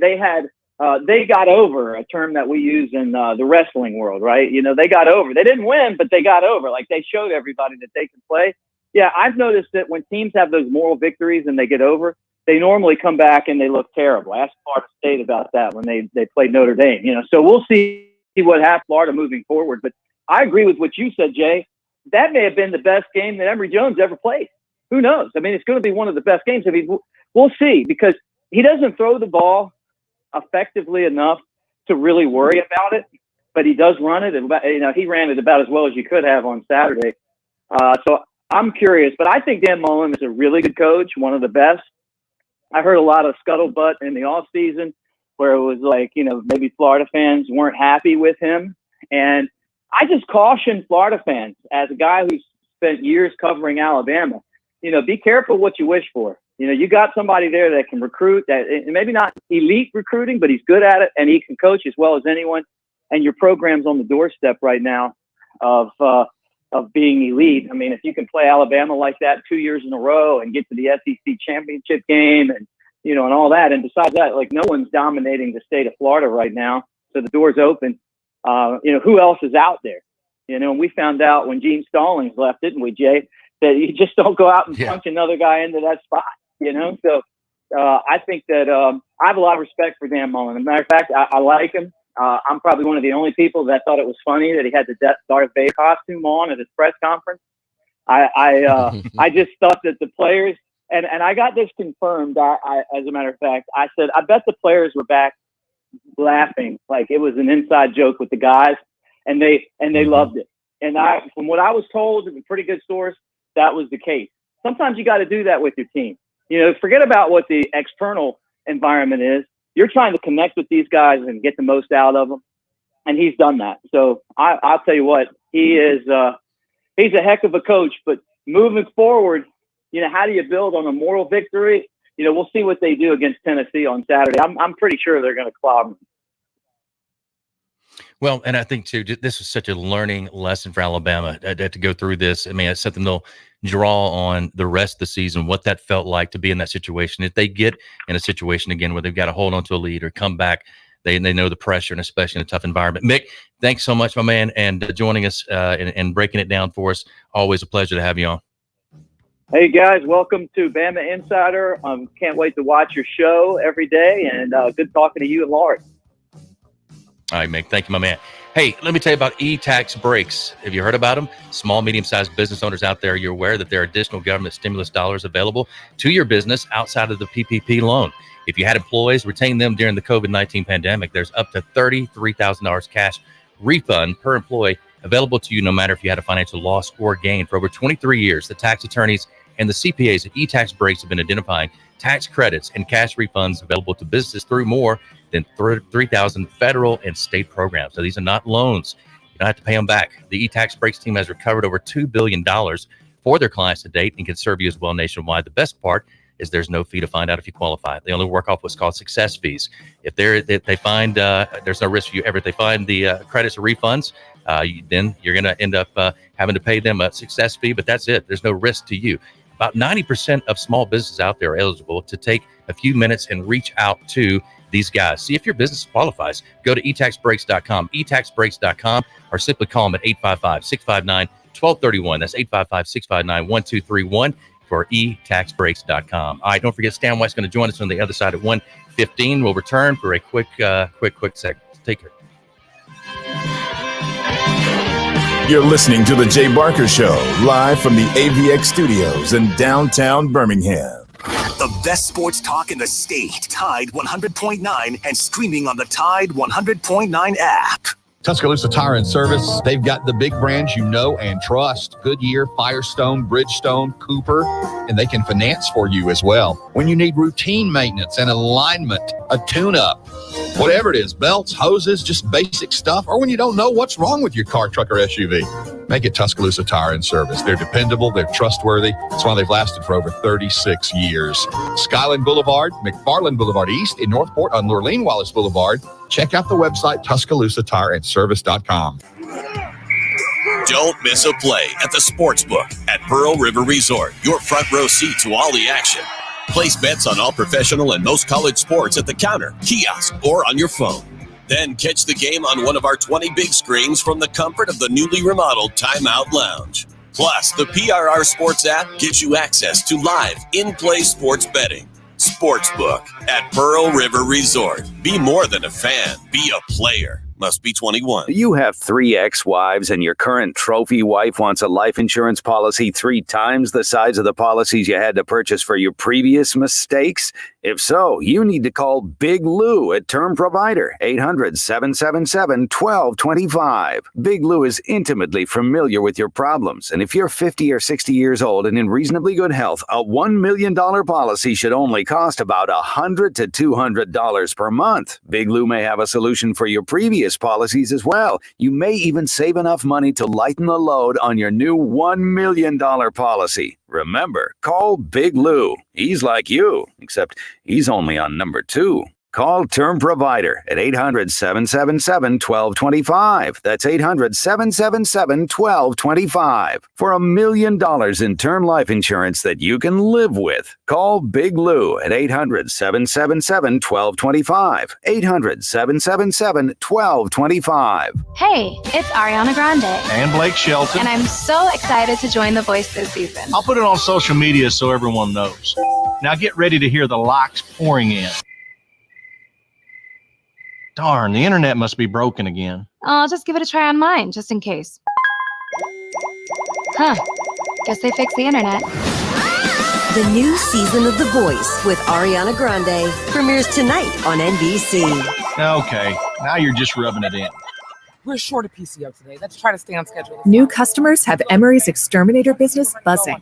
got over, a term that we use in the wrestling world, right? You know, they got over. They didn't win, but they got over. Like, they showed everybody that they can play. Yeah, I've noticed that when teams have those moral victories and they get over, they normally come back and they look terrible. Ask Florida State about that when they played Notre Dame. You know, so we'll see what happens Florida moving forward. But I agree with what you said, Jay. That may have been the best game that Emory Jones ever played. Who knows? I mean, it's going to be one of the best games. I mean, we'll see, because he doesn't throw the ball effectively enough to really worry about it, but he does run it. And, you know, he ran it about as well as you could have on Saturday. So I'm curious, but I think Dan Mullen is a really good coach, one of the best. I heard a lot of scuttlebutt in the offseason where it was like, you know, maybe Florida fans weren't happy with him. And I just caution Florida fans, as a guy who's spent years covering Alabama, you know, be careful what you wish for. You know, you got somebody there that can recruit, that maybe not elite recruiting, but he's good at it, and he can coach as well as anyone. And your program's on the doorstep right now of being elite. I mean, if you can play Alabama like that 2 years in a row and get to the SEC championship game and, you know, and all that. And besides that, like, no one's dominating the state of Florida right now. So the door's open. You know, who else is out there? You know, and we found out when Gene Stallings left, didn't we, Jay, that you just don't go out and punch another guy into that spot, you know? So I think that I have a lot of respect for Dan Mullen. As a matter of fact, I like him. I'm probably one of the only people that thought it was funny that he had the Darth Vader costume on at his press conference. I just thought that the players, and I got this confirmed. As a matter of fact, I said, I bet the players were back laughing like it was an inside joke with the guys, and they loved it. And from what I was told, it's a pretty good source, that was the case. Sometimes you got to do that with your team. You know, forget about what the external environment is. You're trying to connect with these guys and get the most out of them, and he's done that. So I'll tell you what, he's a heck of a coach. But moving forward, you know, how do you build on a moral victory? You know, we'll see what they do against Tennessee on Saturday. I'm pretty sure they're going to clobber them. Well, and I think, too, this was such a learning lesson for Alabama to go through this. I mean, it's something they'll draw on the rest of the season, what that felt like to be in that situation. If they get in a situation again where they've got to hold on to a lead or come back, they know the pressure, and especially in a tough environment. Mick, thanks so much, my man, and joining us and breaking it down for us. Always a pleasure to have you on. Hey, guys, welcome to Bama Insider. Can't wait to watch your show every day, and good talking to you and Laurie. All right, Mick. Thank you, my man. Hey, let me tell you about e-tax breaks. Have you heard about them? Small, medium-sized business owners out there, you're aware that there are additional government stimulus dollars available to your business outside of the PPP loan. If you had employees, retain them during the COVID-19 pandemic. There's up to $33,000 cash refund per employee available to you no matter if you had a financial loss or gain. For over 23 years, the tax attorneys and the CPAs at e-tax breaks have been identifying tax credits and cash refunds available to businesses through more than 3,000 federal and state programs. So these are not loans. You don't have to pay them back. The e-tax breaks team has recovered over $2 billion for their clients to date and can serve you as well nationwide. The best part is there's no fee to find out if you qualify. They only work off what's called success fees. If they find there's no risk for you ever. If they find the credits or refunds, then you're going to end up having to pay them a success fee, but that's it. There's no risk to you. About 90% of small businesses out there are eligible to take a few minutes and reach out to these guys. See if your business qualifies. Go to etaxbreaks.com, etaxbreaks.com, or simply call them at 855-659-1231. That's 855-659-1231 for etaxbreaks.com. All right, don't forget Stan White's going to join us on the other side at 1:15. We'll return for a quick segment. Take care. You're listening to The Jay Barker Show, live from the AVX studios in downtown Birmingham. The best sports talk in the state. Tide 100.9 and streaming on the Tide 100.9 app. Tuscaloosa Tire and Service, they've got the big brands you know and trust. Goodyear, Firestone, Bridgestone, Cooper, and they can finance for you as well. When you need routine maintenance and alignment, a tune-up, whatever it is, belts, hoses, just basic stuff, or when you don't know what's wrong with your car, truck, or SUV, make it Tuscaloosa Tire and Service. They're dependable, they're trustworthy. That's why they've lasted for over 36 years. Skyland Boulevard, McFarland Boulevard East in Northport on Lurleen Wallace Boulevard. Check out the website, TuscaloosaTireandService.com. Don't miss a play at the Sportsbook at Pearl River Resort. Your front row seat to all the action. Place bets on all professional and most college sports at the counter, kiosk, or on your phone. Then catch the game on one of our 20 big screens from the comfort of the newly remodeled Timeout Lounge. Plus, the PRR Sports app gives you access to live, in-play sports betting. Sportsbook at Pearl River Resort. Be more than a fan. Be a player. Must be 21. You have 3 ex-wives and your current trophy wife wants a life insurance policy 3 times the size of the policies you had to purchase for your previous mistakes? If so, you need to call Big Lou at Term Provider, 800-777-1225. Big Lou is intimately familiar with your problems, and if you're 50 or 60 years old and in reasonably good health, a $1 million policy should only cost about $100 to $200 per month. Big Lou may have a solution for your previous policies as well. You may even save enough money to lighten the load on your new $1 million policy. Remember, call Big Lou. He's like you, except he's only on number 2. Call Term Provider at 800-777-1225. That's 800-777-1225 for $1 million in term life insurance that you can live with. Call Big Lou at 800-777-1225. 800-777-1225. Hey, it's Ariana Grande. And Blake Shelton. And I'm so excited to join The Voice this season. I'll put it on social media so everyone knows. Now get ready to hear the likes pouring in. Darn, the internet must be broken again. I'll just give it a try on mine, just in case. Huh. Guess they fixed the internet. The new season of The Voice with Ariana Grande premieres tonight on NBC. Okay, now you're just rubbing it in. We're short of PCO today. Let's try to stay on schedule. New customers have Emery's exterminator business buzzing.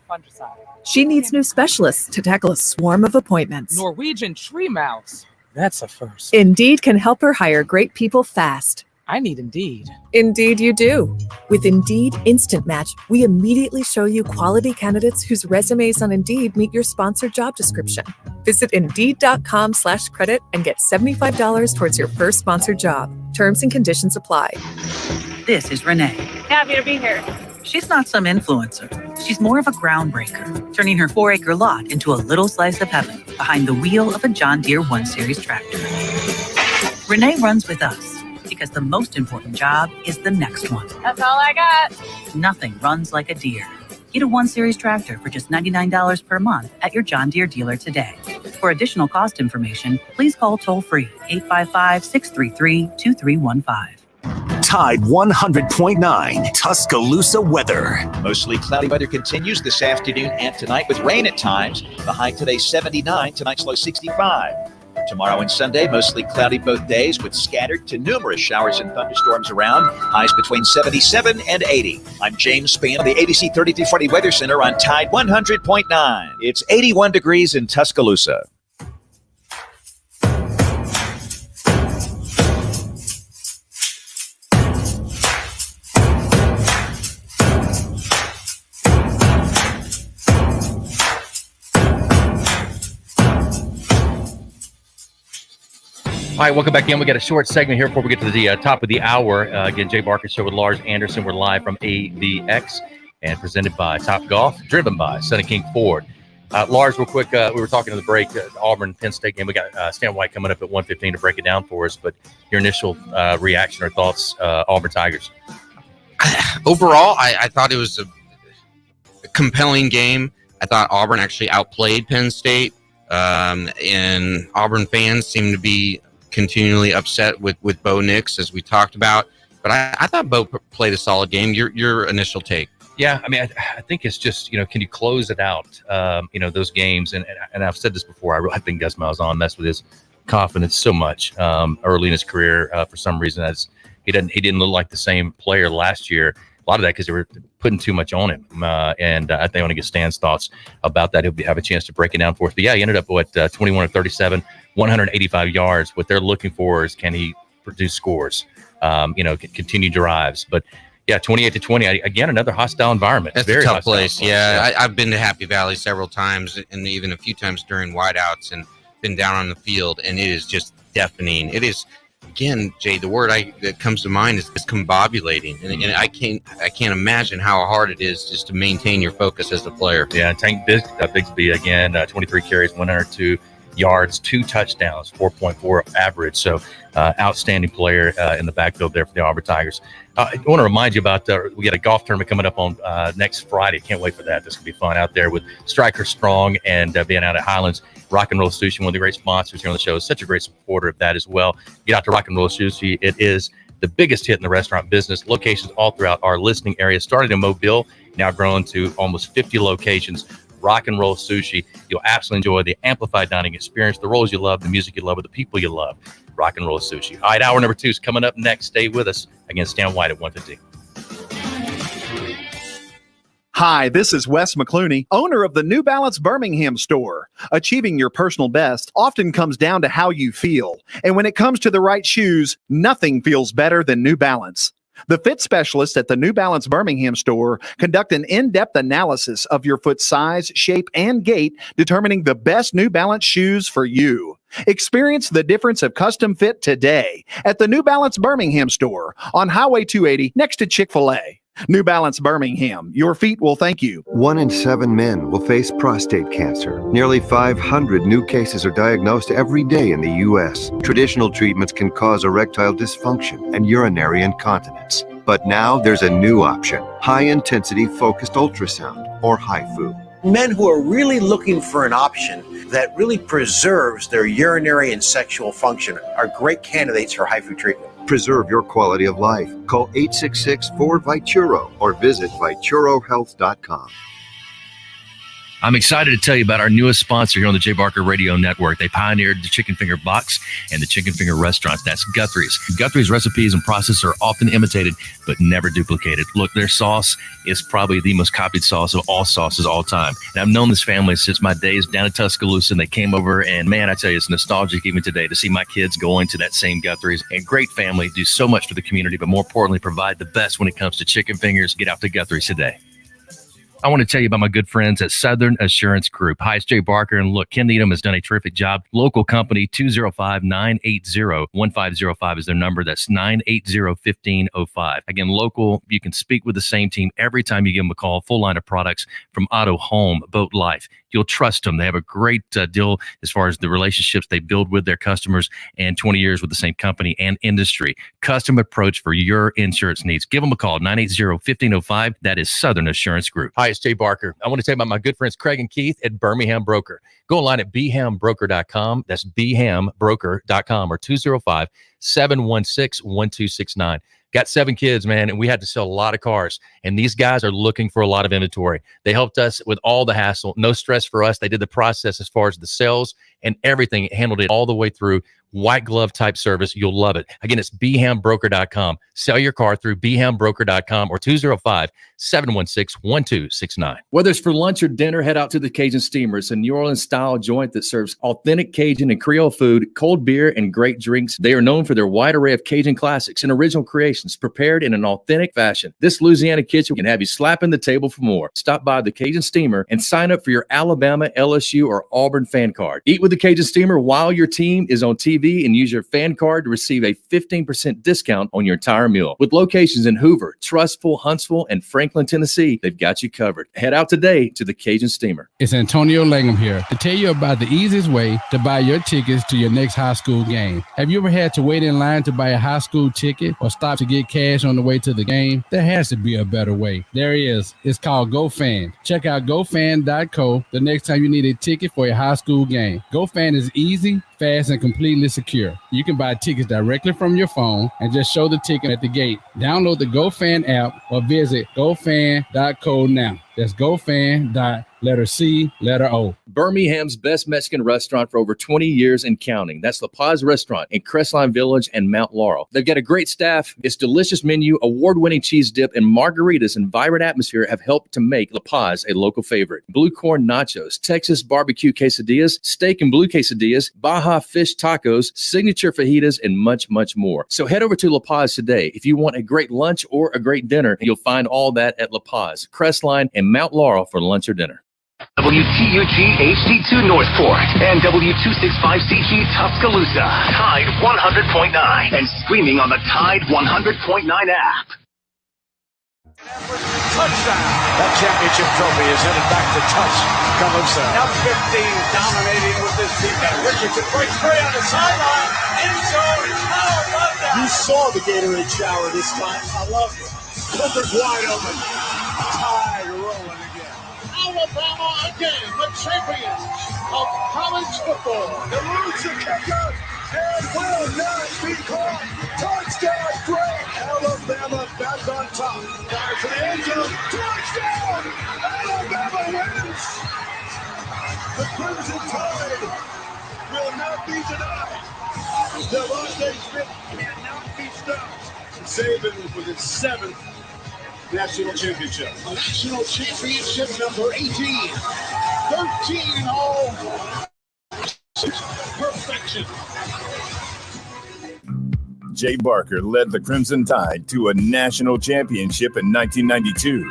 She needs new specialists to tackle a swarm of appointments. Norwegian tree mouse. That's a first. Indeed can help her hire great people fast. I need Indeed. Indeed you do. With Indeed Instant Match, we immediately show you quality candidates whose resumes on Indeed meet your sponsored job description. Visit Indeed.com/credit and get $75 towards your first sponsored job. Terms and conditions apply. This is Renee. Happy to be here. She's not some influencer. She's more of a groundbreaker, turning her 4-acre lot into a little slice of heaven behind the wheel of a John Deere 1 Series tractor. Renee runs with us because the most important job is the next one. That's all I got. Nothing runs like a Deere. Get a 1 Series tractor for just $99 per month at your John Deere dealer today. For additional cost information, please call toll-free 855-633-2315. Tide 100.9 Tuscaloosa weather. Mostly cloudy weather continues this afternoon and tonight with rain at times. The high today 79, tonight's low 65. Tomorrow and Sunday, mostly cloudy both days with scattered to numerous showers and thunderstorms around. Highs between 77 and 80. I'm James Spann of the ABC 3340 Weather Center on Tide 100.9. It's 81 degrees in Tuscaloosa. All right, welcome back in. We got a short segment here before we get to the top of the hour. Again, Jay Barker Show with Lars Anderson. We're live from AVX. and presented by Top Golf, driven by Sunny King Ford. Lars, real quick, we were talking in the break, Auburn-Penn State game. We got Stan White coming up at 1:15 to break it down for us, but your initial reaction or thoughts, Auburn Tigers? Overall, I thought it was a compelling game. I thought Auburn actually outplayed Penn State, and Auburn fans seem to be continually upset with Bo Nix, as we talked about. But I thought Bo played a solid game. Your initial take? Yeah, I mean, I think it's just, can you close it out, those games? And I've said this before, I think Gus Malzahn messed with his confidence so much early in his career for some reason. He didn't look like the same player last year. A lot of that because they were putting too much on him. And I think I want to get Stan's thoughts about that. He'll have a chance to break it down for us. But yeah, he ended up with 21 of 37, 185 yards. What they're looking for is, can he produce scores, continue drives. But yeah, 28-20. Again, another hostile environment. That's very a tough place. Yeah, I've been to Happy Valley several times, and even a few times during whiteouts, and been down on the field, and it is just deafening. It is, again, Jay, the word that comes to mind is discombobulating, and I can't imagine how hard it is just to maintain your focus as a player. Yeah, Tank Bigsby again, 23 carries, 102 yards, 2 touchdowns, 4.4 average. So outstanding player in the backfield there for the Auburn Tigers. I want to remind you about we got a golf tournament coming up on next Friday. Can't wait for that. This will be fun out there with Striker Strong and being out at Highlands. Rock and Roll Sushi, one of the great sponsors here on the show, is such a great supporter of that as well. Get out to Rock and Roll Sushi. It is the biggest hit in the restaurant business. Locations all throughout our listening area. Started in Mobile, now grown to almost 50 locations. Rock and Roll Sushi. You'll absolutely enjoy the amplified dining experience, the rolls you love, the music you love, with the people you love. Rock and Roll Sushi. All right, hour number 2 is coming up next. Stay with us. Again, Stan White at 1:15. Hi, this is Wes McClooney, owner of the New Balance Birmingham store. Achieving your personal best often comes down to how you feel. And when it comes to the right shoes, nothing feels better than New Balance. The fit specialists at the New Balance Birmingham store conduct an in-depth analysis of your foot size, shape, and gait, determining the best New Balance shoes for you. Experience the difference of custom fit today at the New Balance Birmingham store on Highway 280 next to Chick-fil-A. New Balance Birmingham, your feet will thank you. 1 in 7 men will face prostate cancer. Nearly 500 new cases are diagnosed every day in the U.S. Traditional treatments can cause erectile dysfunction and urinary incontinence. But now there's a new option: high-intensity focused ultrasound, or HIFU. Men who are really looking for an option that really preserves their urinary and sexual function are great candidates for HIFU treatment. Preserve your quality of life. Call 866-4-VITURO or visit VituroHealth.com. I'm excited to tell you about our newest sponsor here on the Jay Barker Radio Network. They pioneered the chicken finger box and the chicken finger restaurants. That's Guthrie's. Guthrie's recipes and process are often imitated, but never duplicated. Look, their sauce is probably the most copied sauce of all sauces all time. And I've known this family since my days down in Tuscaloosa, and they came over, and man, I tell you, it's nostalgic even today to see my kids going to that same Guthrie's. And great family, do so much for the community, but more importantly, provide the best when it comes to chicken fingers. Get out to Guthrie's today. I want to tell you about my good friends at Southern Assurance Group. Hi, it's Jay Barker, and look, Ken Needham has done a terrific job. Local company, 205-980-1505 is their number. That's 980-1505. Again, local, you can speak with the same team every time you give them a call. Full line of products from auto, home, boat, life. You'll trust them. They have a great deal as far as the relationships they build with their customers, and 20 years with the same company and industry. Custom approach for your insurance needs. Give them a call, 980-1505. That is Southern Assurance Group. Hi, it's Jay Barker. I want to tell you about my good friends Craig and Keith at Birmingham Broker. Go online at bhambroker.com. That's bhambroker.com, or 205-716-1269. Got 7 kids, man, and we had to sell a lot of cars. And these guys are looking for a lot of inventory. They helped us with all the hassle. No stress for us. They did the process as far as the sales and everything. Handled it all the way through. White glove type service. You'll love it. Again, it's bhambroker.com. Sell your car through bhambroker.com or 205-716-1269. Whether it's for lunch or dinner, head out to the Cajun Steamer. It's a New Orleans style joint that serves authentic Cajun and Creole food, cold beer, and great drinks. They are known for their wide array of Cajun classics and original creations prepared in an authentic fashion. This Louisiana kitchen can have you slapping the table for more. Stop by the Cajun Steamer and sign up for your Alabama, LSU, or Auburn fan card. Eat with the Cajun Steamer while your team is on TV TV and use your fan card to receive a 15% discount on your entire meal. With locations in Hoover, Trustful, Huntsville, and Franklin, Tennessee, they've got you covered. Head out today to the Cajun Steamer. It's Antonio Langham here to tell you about the easiest way to buy your tickets to your next high school game. Have you ever had to wait in line to buy a high school ticket or stop to get cash on the way to the game? There has to be a better way. There is. It's called GoFan. Check out GoFan.co the next time you need a ticket for a high school game. GoFan is easy, fast, and completely secure. You can buy tickets directly from your phone and just show the ticket at the gate. Download the GoFan app or visit GoFan.co now. That's GoFan.co. Letter C, letter O. Birmingham's best Mexican restaurant for over 20 years and counting. That's La Paz Restaurant in Crestline Village and Mount Laurel. They've got a great staff. Its delicious menu, award-winning cheese dip, and margaritas and vibrant atmosphere have helped to make La Paz a local favorite. Blue corn nachos, Texas barbecue quesadillas, steak and blue quesadillas, Baja fish tacos, signature fajitas, and much, much more. So head over to La Paz today. If you want a great lunch or a great dinner, you'll find all that at La Paz, Crestline, and Mount Laurel for lunch or dinner. WTUG HD2 Northport and W265CG Tuscaloosa, Tide 100.9, and streaming on the Tide 100.9 app. Touchdown! That championship trophy is headed back to Tuscaloosa. Now 15 dominating with this defense. Richardson breaks free on the sideline. End zone. How about that? You saw the Gatorade shower this time. I love it. Clippers wide open. Tide rolling again. Alabama again, the champions of college football. The roots of kicker and will not be caught. Touchdown, great. Alabama back on top. Fire to the end zone. Touchdown! Alabama wins. The Crimson Tide will not be denied. Devontae Smith cannot be stopped. Saban with his 7th national championship. National championship number 18. 13 in all. Perfection. Jay Barker led the Crimson Tide to a national championship in 1992.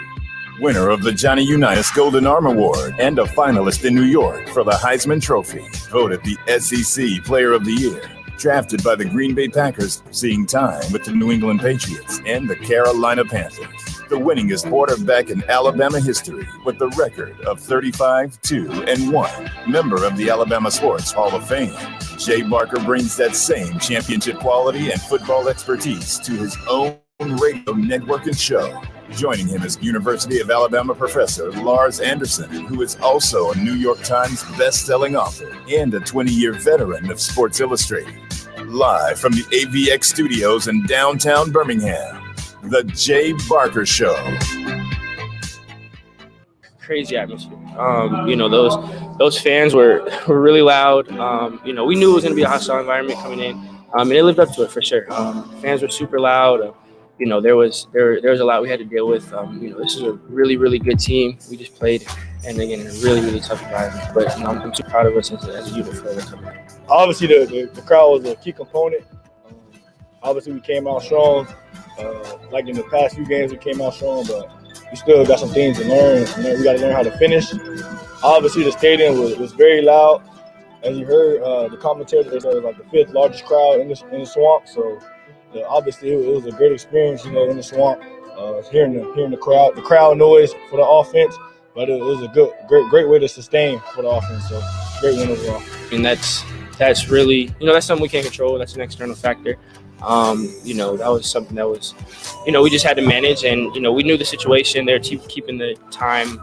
Winner of the Johnny Unitas Golden Arm Award and a finalist in New York for the Heisman Trophy. Voted the SEC Player of the Year. Drafted by the Green Bay Packers, seeing time with the New England Patriots and the Carolina Panthers. The winningest quarterback in Alabama history with the record of 35-2-1. Member of the Alabama Sports Hall of Fame. Jay Barker brings that same championship quality and football expertise to his own radio network and show. Joining him is University of Alabama professor Lars Anderson, who is also a New York Times best-selling author and a 20-year veteran of Sports Illustrated. Live from the AVX studios in downtown Birmingham, The Jay Barker Show. Crazy atmosphere. Those fans were really loud. We knew it was going to be a hostile environment coming in, and it lived up to it for sure. Fans were super loud. There was a lot we had to deal with. This is a really, really good team. We just played, and again, in a really, really tough environment. But I'm super proud of us as a unit for overcoming. Obviously, the crowd was a key component. Obviously, we came out strong. Like in the past few games, we came out strong, but we still got some things to learn. We got to learn how to finish. Obviously, the stadium was very loud. As you heard, the commentator, they said it was like the 5th largest crowd in the swamp. So obviously, it was a great experience, in the swamp, hearing the crowd noise for the offense. But it was a great way to sustain for the offense. So great win overall. And that's really, that's something we can't control. That's an external factor. That was something that was, we just had to manage, and, we knew the situation. They're keeping the time,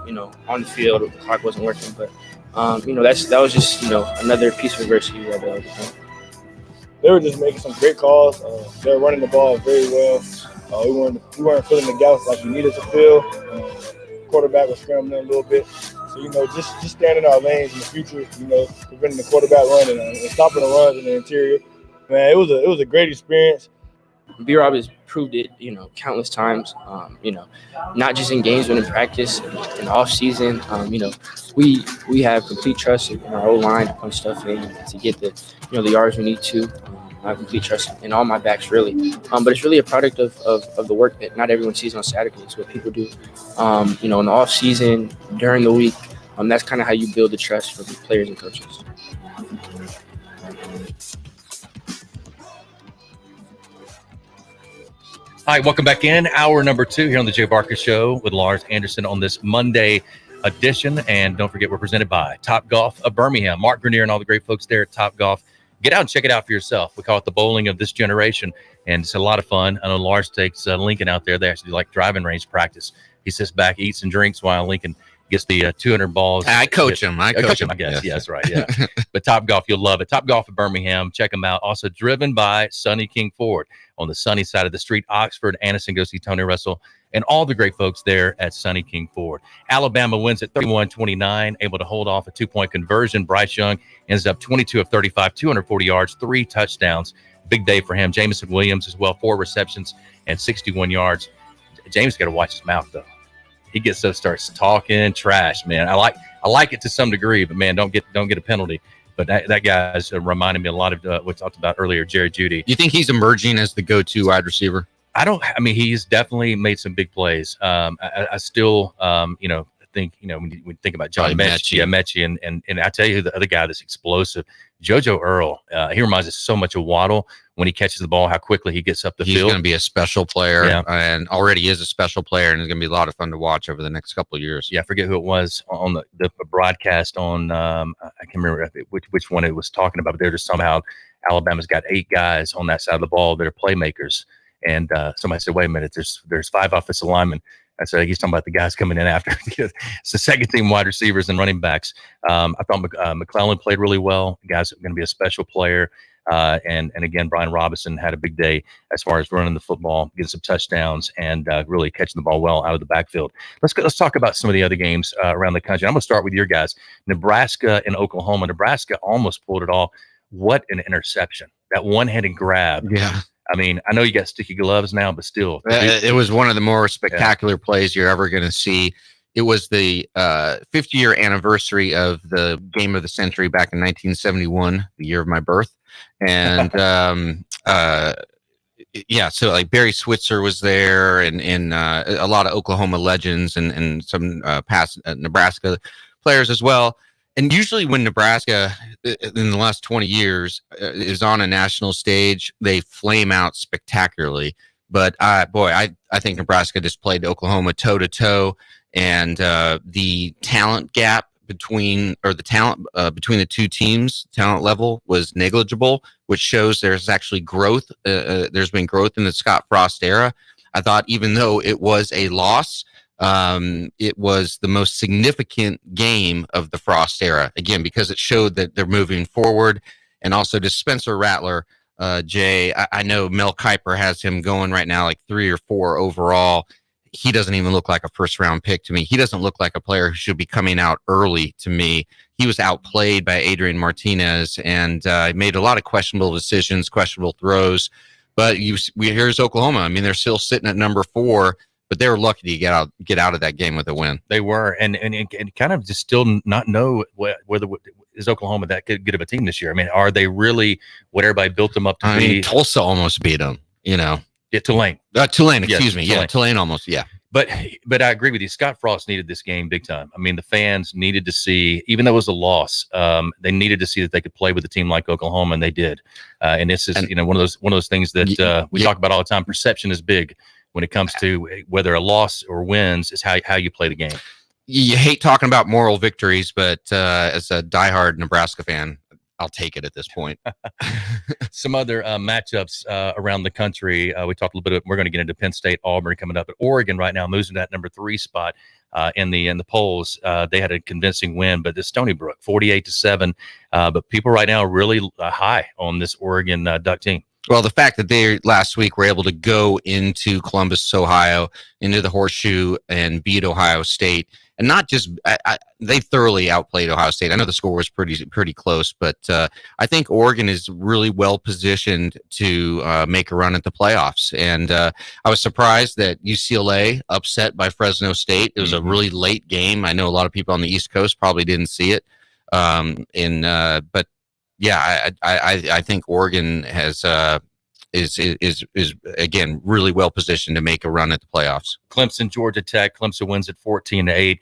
on the field. The clock wasn't working, but, that was just, another piece of adversity we had to overcome. They were just making some great calls. They were running the ball very well. We weren't filling the gaps like we needed to fill. Quarterback was scrambling a little bit. So, just staying in our lanes in the future, preventing the quarterback run and stopping the runs in the interior. Man, it was a great experience. B-Rob has proved it, countless times, not just in games, but in practice, in the off season. We have complete trust in our O-line to punch stuff in, to get the yards we need to. I have complete trust in all my backs, really. But it's really a product of the work that not everyone sees on Saturday. It's what people do, in the off season, during the week. That's kind of how you build the trust from players and coaches. All right, welcome back in. Hour number 2 here on the Jay Barker Show with Lars Anderson on this Monday edition. And don't forget, we're presented by Top Golf of Birmingham. Mark Grenier and all the great folks there at Top Golf. Get out and check it out for yourself. We call it the bowling of this generation, and it's a lot of fun. I know Lars takes Lincoln out there. They actually like driving range practice. He sits back, eats and drinks while Lincoln gets the 200 balls. I coach him. I coach him, I guess. Yes. Yeah, that's right. Yeah. But Top Golf, you'll love it. Top Golf of Birmingham. Check them out. Also driven by Sonny King Ford on the sunny side of the street. Oxford, Anniston, go see Tony Russell and all the great folks there at Sonny King Ford. Alabama wins at 31-29, able to hold off a 2-point conversion. Bryce Young ends up 22 of 35, 240 yards, 3 touchdowns. Big day for him. Jamison Williams as well, 4 receptions and 61 yards. James got to watch his mouth, though. He gets so starts talking trash, man. I like it to some degree, but man, don't get a penalty. But that guy's reminded me a lot of what we talked about earlier, Jerry Jeudy. You think he's emerging as the go-to wide receiver? I mean, he's definitely made some big plays. I still, think, when you think about John Mechie, and I tell you, the other guy that's explosive, JoJo Earl, he reminds us so much of Waddle when he catches the ball, how quickly he gets up the field. He's going to be a special player, and already is a special player, and it's going to be a lot of fun to watch over the next couple of years. Yeah, I forget who it was on the broadcast on, I can't remember which one it was talking about, but they're just somehow Alabama's got 8 guys on that side of the ball that are playmakers. And somebody said, wait a minute, there's 5 offensive linemen. I said, he's talking about the guys coming in after. It's the second team wide receivers and running backs. I thought McClellan played really well. The guy's going to be a special player. And again, Brian Robinson had a big day as far as running the football, getting some touchdowns, and really catching the ball well out of the backfield. Let's talk about some of the other games around the country. I'm going to start with your guys. Nebraska and Oklahoma. Nebraska almost pulled it off. What an interception. That one-handed grab. Yeah. I mean, I know you got sticky gloves now, but still. It was one of the more spectacular plays you're ever going to see. It was the 50-year anniversary of the game of the century back in 1971, the year of my birth. And, so like Barry Switzer was there and a lot of Oklahoma legends and some past Nebraska players as well. And usually when Nebraska, in the last 20 years, is on a national stage, they flame out spectacularly. But, I think Nebraska just played Oklahoma toe-to-toe, and the talent gap between the two teams, talent level, was negligible, which shows there's actually growth. There's been growth in the Scott Frost era. I thought even though it was a loss, it was the most significant game of the Frost era, again, because it showed that they're moving forward. And also to Spencer Rattler, Jay, I know Mel Kiper has him going right now like 3 or 4 overall. He doesn't even look like a first-round pick to me. He doesn't look like a player who should be coming out early to me. He was outplayed by Adrian Martinez and made a lot of questionable decisions, questionable throws. But here's Oklahoma. I mean, they're still sitting at number 4. But they were lucky to get out of that game with a win. They were, and kind of just still not know whether is Oklahoma that good of a team this year. I mean, are they really what everybody built them up to be? I mean, Tulsa almost beat them. Yeah, Tulane. Tulane, excuse me. Tulane. Yeah, Tulane almost. Yeah. But I agree with you. Scott Frost needed this game big time. I mean, the fans needed to see, even though it was a loss, they needed to see that they could play with a team like Oklahoma, and they did. And this is one of those things that we talk about all the time. Perception is big. When it comes to whether a loss or wins is how you play the game. You hate talking about moral victories, but as a diehard Nebraska fan, I'll take it at this point. Some other matchups around the country. We talked a little bit. We're going to get into Penn State, Auburn coming up, but Oregon right now moves into that number 3 spot in the polls. They had a convincing win, but the Stony Brook 48-7. But people right now are really high on this Oregon Duck team. Well, the fact that they last week were able to go into Columbus, Ohio, into the Horseshoe and beat Ohio State, and not just they thoroughly outplayed Ohio State. I know the score was pretty close, but I think Oregon is really well positioned to make a run at the playoffs. And I was surprised that UCLA upset by Fresno State. It was a really late game. I know a lot of people on the East Coast probably didn't see it, but. Yeah, I think Oregon is again really well positioned to make a run at the playoffs. Clemson, Georgia Tech. Clemson wins at 14-8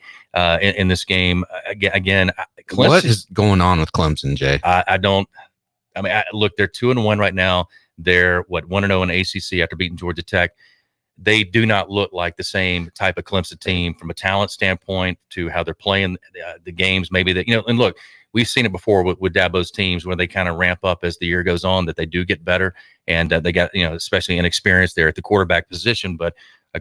in this game. Again, Clemson, what is going on with Clemson, Jay? Look, they're 2-1 right now. They're 1-0 in ACC after beating Georgia Tech. they do not look like the same type of Clemson team from a talent standpoint to how they're playing the games. Maybe that, and look, we've seen it before with Dabo's teams where they kind of ramp up as the year goes on, that they do get better, and they got, especially inexperience there at the quarterback position, but a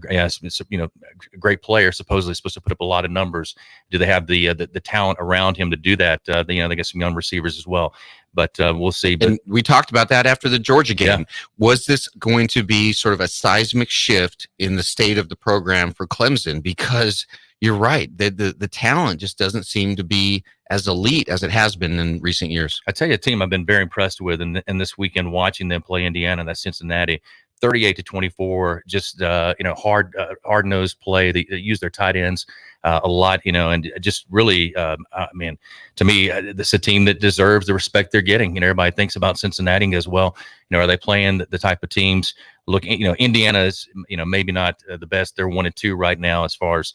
great player, supposedly supposed to put up a lot of numbers. Do they have the talent around him to do that? They got some young receivers as well, but we'll see. But and we talked about that after the Georgia game. Yeah. Was this going to be sort of a seismic shift in the state of the program for Clemson? Because you're right, the talent just doesn't seem to be as elite as it has been in recent years. I tell you, a team I've been very impressed with, and this weekend watching them play Indiana, that's Cincinnati. 38-24, just hard-nosed play. They use their tight ends a lot, and just really, to me, this is a team that deserves the respect they're getting. Everybody thinks about Cincinnati as well. Are they playing the type of teams? Looking, Indiana is, maybe not the best. They're 1-2 right now as far as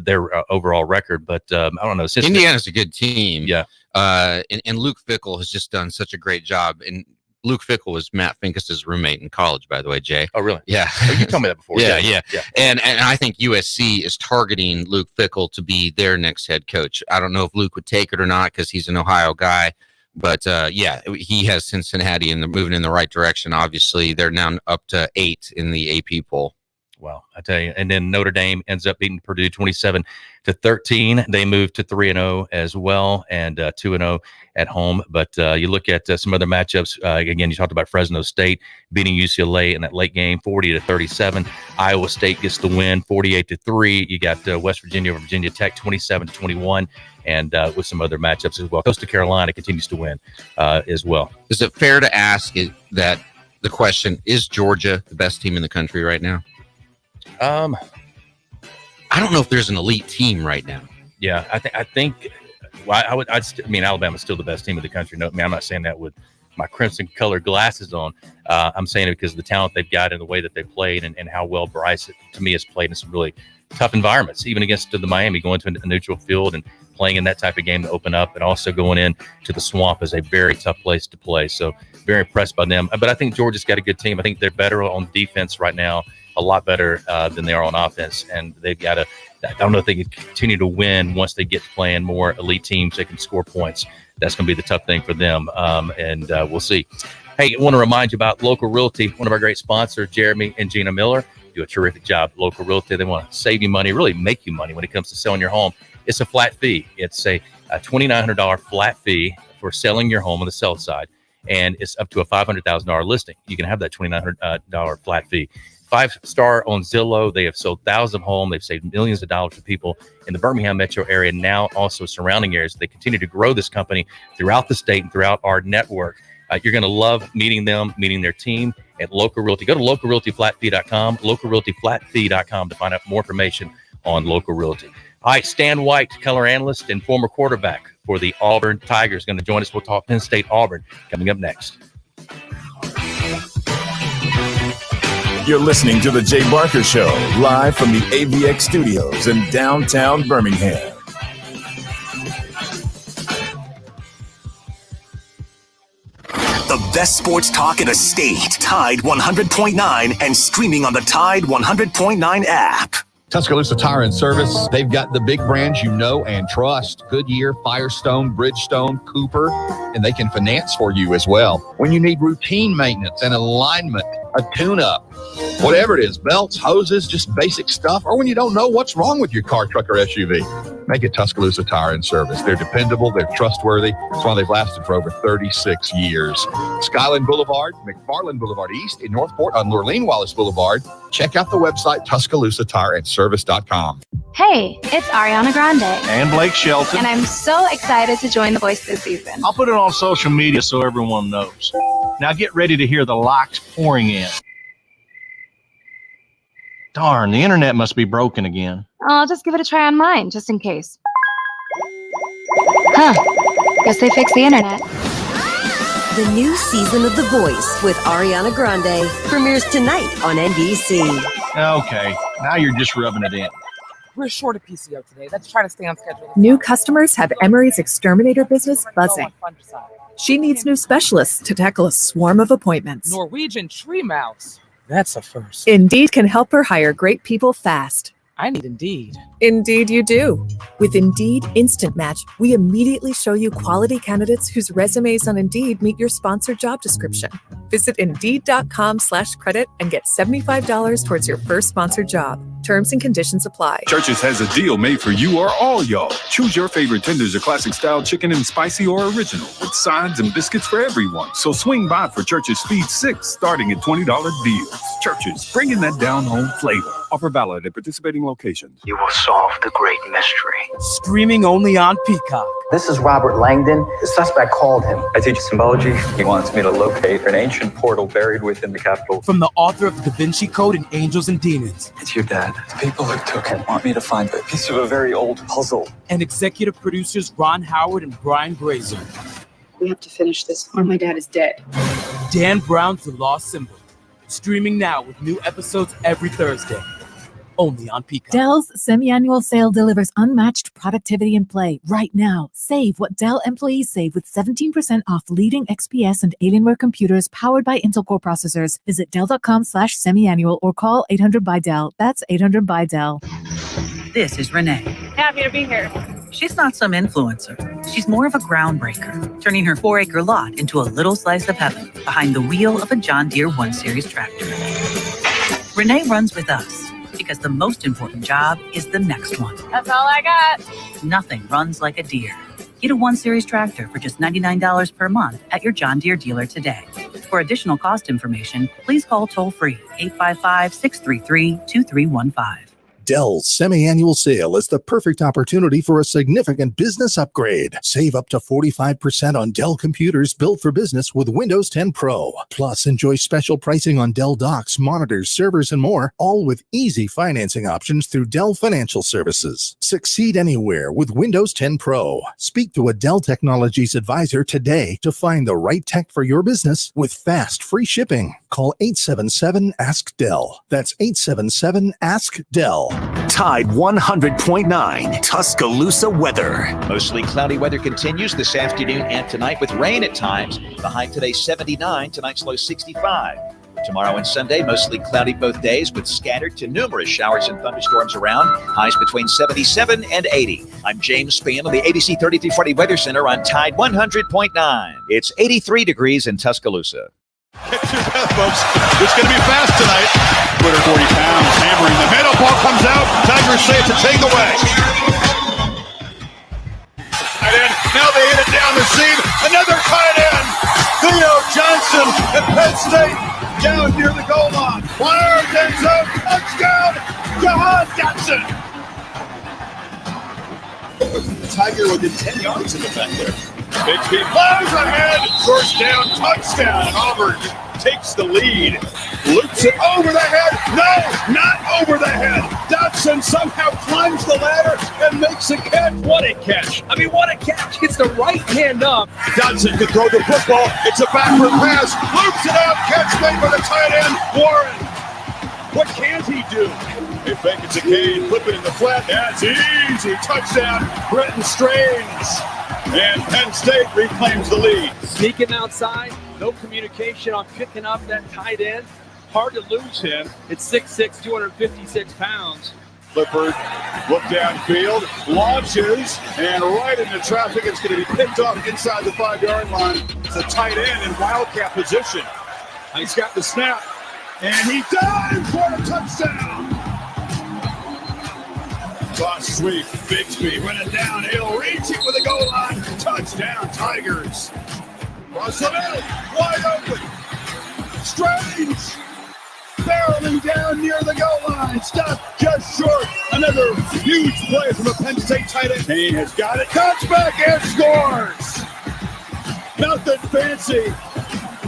their overall record, but I don't know. Indiana's a good team. Yeah, and Luke Fickell has just done such a great job. And Luke Fickell was Matt Finkas's roommate in college, by the way, Jay. Oh, really? Yeah. Oh, you told me that before. Yeah. And I think USC is targeting Luke Fickell to be their next head coach. I don't know if Luke would take it or not because he's an Ohio guy. But, he has Cincinnati and they're moving in the right direction. Obviously, they're now up to 8 in the AP poll. Wow, I tell you. And then Notre Dame ends up beating Purdue 27-13. They moved to 3-0 as well, and 2-0 at home. But you look at some other matchups. Again, you talked about Fresno State beating UCLA in that late game, 40-37. Iowa State gets the win, 48-3. You got West Virginia over Virginia Tech, 27-21, and with some other matchups as well. Coastal Carolina continues to win as well. Is it fair to ask that the question, is Georgia the best team in the country right now? I don't know if there's an elite team right now. Yeah, I think Alabama's still the best team in the country. No, I'm not saying that with my crimson colored glasses on. I'm saying it because of the talent they've got and the way that they played and how well Bryce, to me, has played in some really tough environments, even against the Miami, going to a neutral field and playing in that type of game to open up, and also going in to the Swamp is a very tough place to play. So very impressed by them. But I think Georgia's got a good team. I think they're better on defense right now, a lot better than they are on offense. And they've got to, I don't know if they can continue to win once they get to playing more elite teams. They can score points. That's going to be the tough thing for them. And we'll see. Hey, I want to remind you about Local Realty, one of our great sponsors, Jeremy and Gina Miller. Do a terrific job. Local Realty, they want to save you money, really make you money when it comes to selling your home. It's a flat fee. It's a $2,900 flat fee for selling your home on the sell side, and it's up to a $500,000 listing. You can have that $2,900 flat fee. 5-star on Zillow. They have sold thousands of homes. They've saved millions of dollars for people in the Birmingham metro area, now also surrounding areas. They continue to grow this company throughout the state and throughout our network. You're going to love meeting them, meeting their team at Local Realty. Go to localrealtyflatfee.com, localrealtyflatfee.com to find out more information on Local Realty. All right, Stan White, color analyst and former quarterback for the Auburn Tigers, going to join us. We'll talk Penn State Auburn coming up next. You're listening to The Jay Barker Show, live from the AVX studios in downtown Birmingham. The best sports talk in the state. Tide 100.9 and streaming on the Tide 100.9 app. Tuscaloosa Tire and Service, they've got the big brands you know and trust. Goodyear, Firestone, Bridgestone, Cooper, and they can finance for you as well. When you need routine maintenance and alignment, a tune-up, whatever it is, belts, hoses, just basic stuff, or when you don't know what's wrong with your car, truck, or SUV, make it Tuscaloosa Tire and Service. They're dependable, they're trustworthy. That's why they've lasted for over 36 years. Skyland Boulevard, McFarland Boulevard East, in Northport on Lurleen Wallace Boulevard. Check out the website, TuscaloosaTireandService.com. Hey, it's Ariana Grande. And Blake Shelton. And I'm so excited to join The Voice this season. I'll put it on social media so everyone knows. Now get ready to hear the likes pouring in. Darn, the internet must be broken again. I'll just give it a try on mine, just in case. Guess they fixed the internet. The new season of The Voice with Ariana Grande premieres tonight on NBC. Okay, now you're just rubbing it in. We're short of PCO today. Let's try to stay on schedule. New customers have Emery's exterminator business buzzing. She needs new specialists to tackle a swarm of appointments. Norwegian tree mouse. That's a first. Indeed can help her hire great people fast. I need Indeed. Indeed you do. With Indeed Instant Match, we immediately show you quality candidates whose resumes on Indeed meet your sponsored job description. Visit Indeed.com/credit and get $75 towards your first sponsored job. Terms and conditions apply. Church's has a deal made for you or all y'all. Choose your favorite tenders or classic style chicken and spicy or original with sides and biscuits for everyone. So swing by for Church's Feed 6 starting at $20 deals. Church's, bringing that down home flavor. Offer valid at participating locations. You will solve the great mystery. Streaming only on Peacock. This is Robert Langdon. The suspect called him. I teach symbology. He wants me to locate an ancient portal buried within the Capitol. From the author of Da Vinci Code and Angels and Demons. It's your dad. The people who took him want me to find a piece of a very old puzzle. And executive producers Ron Howard and Brian Grazer. We have to finish this or my dad is dead. Dan Brown's The Lost Symbol. Streaming now with new episodes every Thursday. Only on Peacock. Dell's semi-annual sale delivers unmatched productivity and play right now. Save what Dell employees save with 17% off leading XPS and Alienware computers powered by Intel Core processors. Visit Dell.com/semi-annual or call 800-BY-DELL. That's 800-BY-DELL. This is Renee. Happy to be here. She's not some influencer. She's more of a groundbreaker, turning her 4-acre lot into a little slice of heaven behind the wheel of a John Deere 1 Series tractor. Renee runs with us because the most important job is the next one. That's all I got. Nothing runs like a Deere. Get a 1 Series tractor for just $99 per month at your John Deere dealer today. For additional cost information, please call toll-free 855-633-2315. Dell's semi-annual sale is the perfect opportunity for a significant business upgrade. Save up to 45% on Dell computers built for business with Windows 10 Pro. Plus, enjoy special pricing on Dell docks, monitors, servers, and more, all with easy financing options through Dell Financial Services. Succeed anywhere with Windows 10 Pro. Speak to a Dell Technologies advisor today to find the right tech for your business with fast, free shipping. Call 877-ASK-DELL. That's 877-ASK-DELL. Tide 100.9 Tuscaloosa weather. Mostly cloudy weather continues this afternoon and tonight with rain at times. The high today 79, tonight's low 65. Tomorrow and Sunday, mostly cloudy both days with scattered to numerous showers and thunderstorms around. Highs between 77 and 80. I'm James Spann of the ABC 3340 Weather Center on Tide 100.9. It's 83 degrees in Tuscaloosa. Get your breath, folks. It's going to be fast tonight. 240 pounds, hammering the middle. Ball comes out. Tigers say it's a takeaway. Tight end. Now they hit it down the seam. Another tight end. Theo Johnson at Penn State. Down near the goal line. Fires end zone. Touchdown. Jahan Dotson. Tiger within 10 yards of the back there. Bixby flies ahead, first down, touchdown. Auburn takes the lead, loops it over the head. No, not over the head. Dotson somehow climbs the ladder and makes a catch. What a catch. I mean, what a catch. Gets the right hand up. Dotson can throw the football. It's a backward pass. Loops it out. Catch made by the tight end, Warren. What can he do? They fake it to Kane, flip it in the flat. That's easy. Touchdown, Brenton Strange. And Penn State reclaims the lead. Sneaking outside, no communication on picking up that tight end. Hard to lose him. It's 6'6", 256 pounds. Clifford, look downfield, launches, and right into traffic. It's going to be picked up inside the 5-yard line. It's a tight end in wildcat position. He's got the snap, and he dives for a touchdown. Cross sweep, Bixby running downhill, reaching for the goal line. Touchdown, Tigers. Cross the middle, wide open. Strange, barreling down near the goal line. Stopped just short. Another huge play from a Penn State tight end. Kane has got it. Cuts back and scores. Nothing fancy,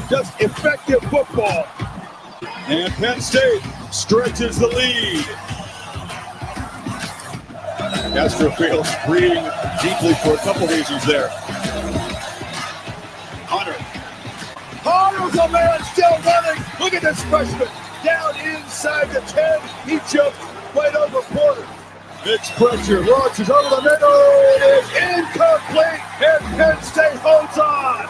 just effective football. And Penn State stretches the lead. Castrofield's breathing deeply for a couple reasons there. Hunter's a man still running. Look at this freshman. Down inside the 10. He jumped right over Porter. Mick's pressure launches over the middle. It is incomplete. And Penn State holds on.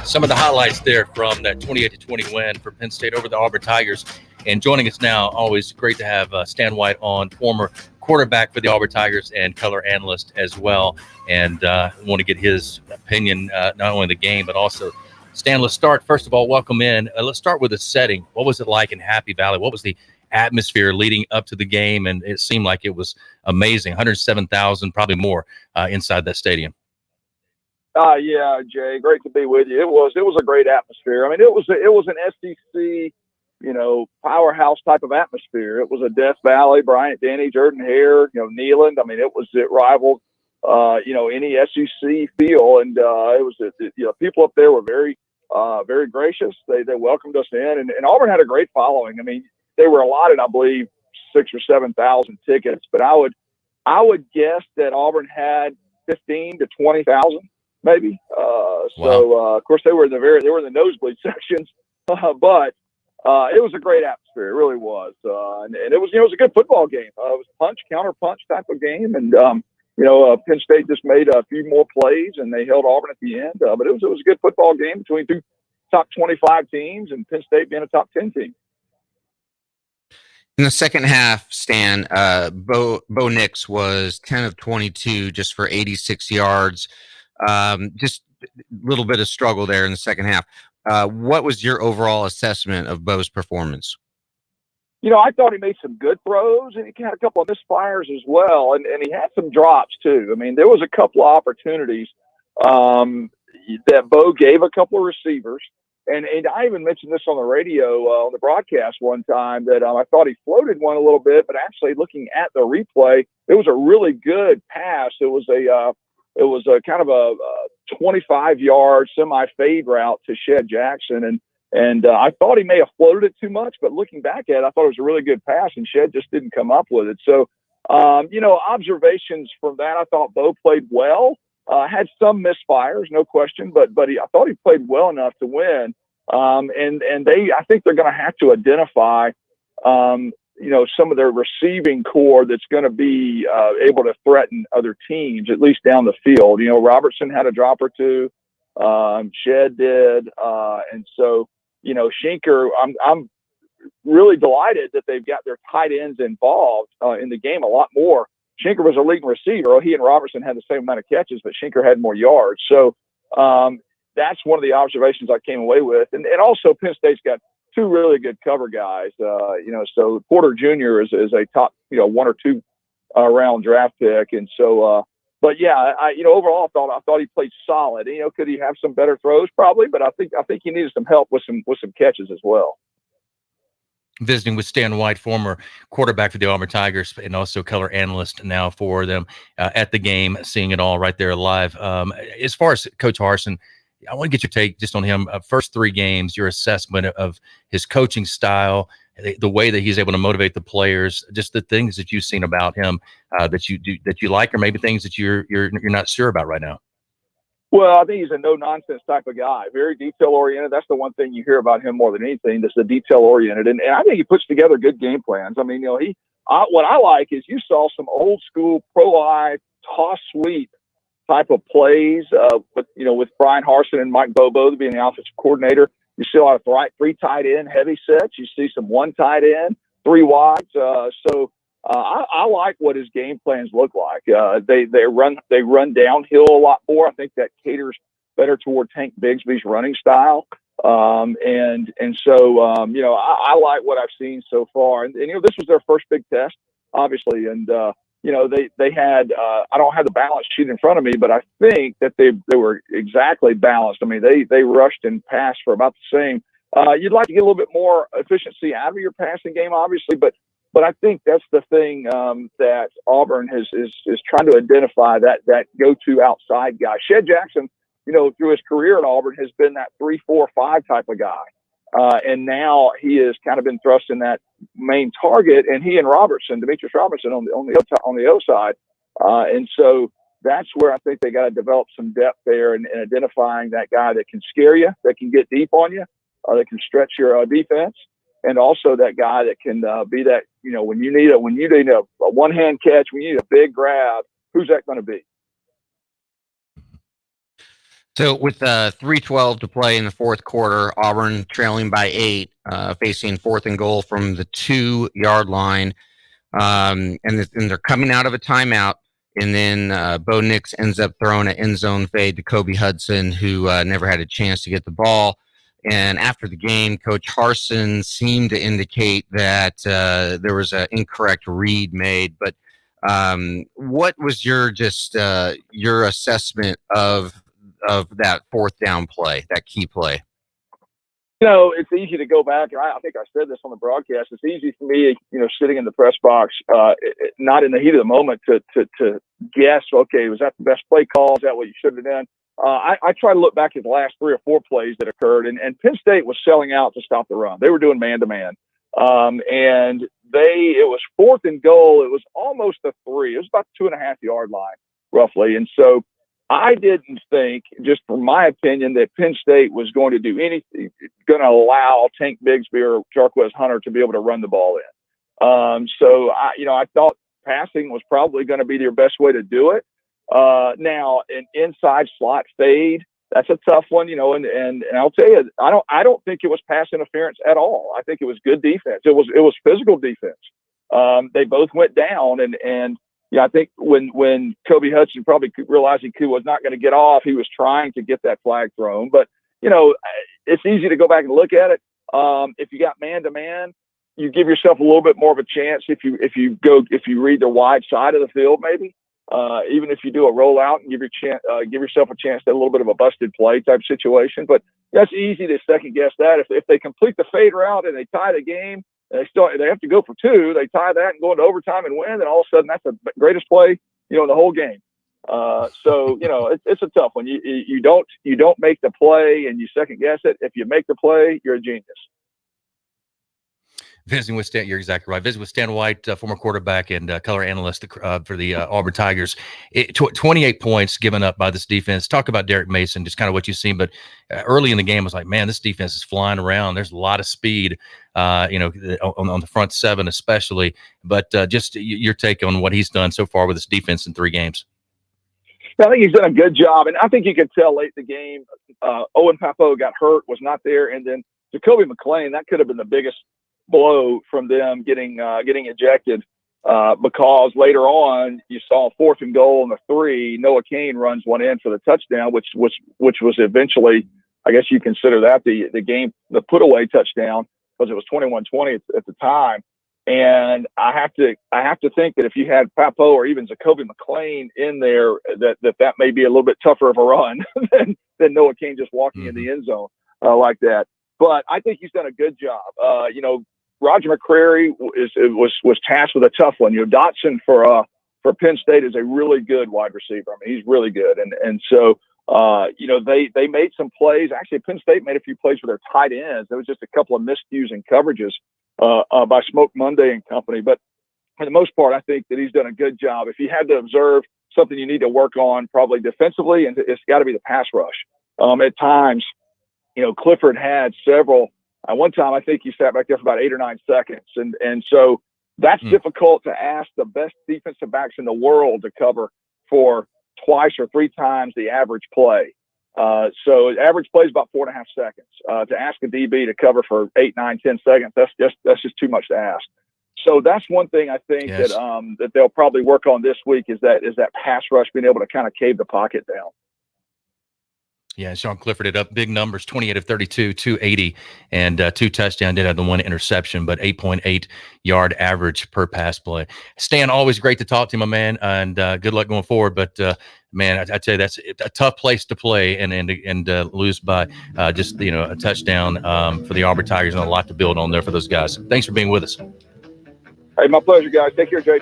some of the highlights there from that 28-20 win for Penn State over the Auburn Tigers. And joining us now, always great to have Stan White on, former quarterback for the Auburn Tigers and color analyst as well. And want to get his opinion, not only the game, but also, Stan, let's start. First of all, welcome in. Let's start with the setting. What was it like in Happy Valley? What was the atmosphere leading up to the game? And it seemed like it was amazing. 107,000, probably more inside that stadium. Yeah, Jay, great to be with you. It was a great atmosphere. I mean, it was an SEC, powerhouse type of atmosphere. It was a Death Valley, Bryant Denny, Jordan Hare, Neyland. I mean, it rivaled, any SEC feel. And it was, people up there were very gracious. They welcomed us in, and Auburn had a great following. I mean, they were allotted, I believe, 6,000 or 7,000 tickets, but I would guess that Auburn had 15,000 to 20,000. Maybe. So of course they were in the nosebleed sections, but it was a great atmosphere. It really was. And it was a good football game. It was punch, counter punch type of game. And, Penn State just made a few more plays and they held Auburn at the end. But it was a good football game between two top 25 teams and Penn State being a top 10 team. In the second half, Stan, Bo Nix was 10 of 22 just for 86 yards. Just a little bit of struggle there in the second half. What was your overall assessment of Bo's performance? I thought he made some good throws, and he had a couple of misfires as well, and he had some drops too. I mean, there was a couple of opportunities that Bo gave a couple of receivers, and I even mentioned this on the radio on the broadcast one time that I thought he floated one a little bit, but actually looking at the replay, it was a really good pass. It was a kind of a 25-yard semi-fade route to Shed Jackson. And I thought he may have floated it too much, but looking back at it, I thought it was a really good pass, and Shed just didn't come up with it. So, observations from that, I thought Bo played well. Had some misfires, no question, but I thought he played well enough to win. And I think they're going to have to identify some of their receiving core that's going to be able to threaten other teams, at least down the field. Robertson had a drop or two. Shed did. And so, Schenker, I'm really delighted that they've got their tight ends involved in the game a lot more. Schenker was a leading receiver. He and Robertson had the same amount of catches, but Schenker had more yards. So that's one of the observations I came away with. And also Penn State's got two really good cover guys. So Porter Jr. is a top, 1 or 2 round draft pick. And so, but yeah, overall I thought he played solid. Could he have some better throws? Probably, but I think he needed some help with some catches as well. Visiting with Stan White, former quarterback for the Auburn Tigers and also color analyst now for them at the game, seeing it all right there live. As far as Coach Harsin, I want to get your take just on him. First 3 games, your assessment of his coaching style, the way that he's able to motivate the players, just the things that you've seen about him that you like, or maybe things that you're not sure about right now. Well, I think he's a no-nonsense type of guy, very detail-oriented. That's the one thing you hear about him more than anything, that's the detail-oriented. And I think he puts together good game plans. I mean, what I like is you saw some old-school pro-eye toss sweep type of plays with Bryan Harsin and Mike Bobo being the offensive coordinator. You see a lot of 3 tight end heavy sets. You see some 1 tight end, 3 wides. I like what his game plans look like. They run downhill a lot more. I think that caters better toward Tank Bigsby's running style. I like what I've seen so far. And this was their first big test, obviously. And they had I don't have the balance sheet in front of me, but I think that they were exactly balanced. I mean, they rushed and passed for about the same. You'd like to get a little bit more efficiency out of your passing game, obviously, but I think that's the thing that Auburn is trying to identify, that go-to outside guy. Shed Jackson, through his career at Auburn, has been that 3, 4, 5 type of guy. And now he has kind of been thrust in that main target, and he and Demetrius Robertson on the other side. And so that's where I think they got to develop some depth there in identifying that guy that can scare you, that can get deep on you, that can stretch your defense, and also that guy that can be that, when you need a one-hand catch, when you need a big grab, who's that going to be? So with 3:12 to play in the fourth quarter, Auburn trailing by 8, facing 4th and goal from the 2-yard line, and they're coming out of a timeout. And then Bo Nix ends up throwing an end zone fade to Kobe Hudson, who never had a chance to get the ball. And after the game, Coach Harsin seemed to indicate that there was an incorrect read made. But what was your assessment of that 4th down play, that key play? It's easy to go back. I think I said this on the broadcast. It's easy for me, sitting in the press box, not in the heat of the moment, to guess, okay, was that the best play call? Is that what you should have done? I try to look back at the last 3 or 4 plays that occurred, and Penn State was selling out to stop the run. They were doing man-to-man. And it was 4th and goal. It was almost a 3. It was about 2.5-yard line, roughly. And so I didn't think, just from my opinion, that Penn State was going to do anything, going to allow Tank Bigsby or Jarquez Hunter to be able to run the ball in. So I thought passing was probably going to be their best way to do it. Now an inside slot fade, that's a tough one, and I'll tell you, I don't think it was pass interference at all. I think it was good defense. It was physical defense. They both went down, and I think when Kobe Hudson probably realized he was not going to get off, he was trying to get that flag thrown. But it's easy to go back and look at it. If you got man to man, you give yourself a little bit more of a chance if you read the wide side of the field, maybe. Even if you do a rollout and give yourself a chance at a little bit of a busted play type situation. But that's easy to second guess that. If they complete the fade route and they tie the game, and they have to go for 2, they tie that and go into overtime and win, and all of a sudden that's the greatest play, in the whole game. So it's a tough one. You don't make the play and you second guess it. If you make the play, you're a genius. Visiting with Stan, you're exactly right. Visiting with Stan White, former quarterback and color analyst for the Auburn Tigers. 28 points given up by this defense. Talk about Derek Mason, just kind of what you've seen. But early in the game, I was like, man, this defense is flying around. There's a lot of speed, on the front 7 especially. But just your take on what he's done so far with this defense in 3 games. I think he's done a good job, and I think you could tell late in the game. Owen Pappoe got hurt, was not there, and then Jacoby McClain, that could have been the biggest blow from them getting ejected, because later on you saw 4th and goal and the 3. Noah Cain runs one in for the touchdown, which was eventually, I guess you consider that the put away touchdown, because it was 21-20 at the time. And I have to think that if you had Pappoe or even Jacoby McClain in there, that may be a little bit tougher of a run than Noah Cain just walking in the end zone like that. But I think he's done a good job. Roger McCreary was tasked with a tough one. Dotson for Penn State is a really good wide receiver. I mean, he's really good, and so they made some plays. Actually, Penn State made a few plays with their tight ends. There was just a couple of miscues and coverages by Smoke Monday and company. But for the most part, I think that he's done a good job. If you had to observe something you need to work on, probably defensively, and it's got to be the pass rush. At times, Clifford had several. One time, I think he sat back there for about 8 or 9 seconds. And so that's difficult to ask the best defensive backs in the world to cover for 2 or 3 times the average play. So average play is about 4.5 seconds. To ask a DB to cover for 8, 9, 10 seconds, that's just too much to ask. So that's one thing I think that they'll probably work on this week is that pass rush, being able to kind of cave the pocket down. Yeah, Sean Clifford did up big numbers, 28 of 32, 280, and 2 touchdowns. Did have the 1 interception, but 8.8 yard average per pass play. Stan, always great to talk to you, my man, and good luck going forward. But man, I tell you, that's a tough place to play and lose by just a touchdown for the Auburn Tigers, and a lot to build on there for those guys. Thanks for being with us. Hey, my pleasure, guys. Take care, Jay.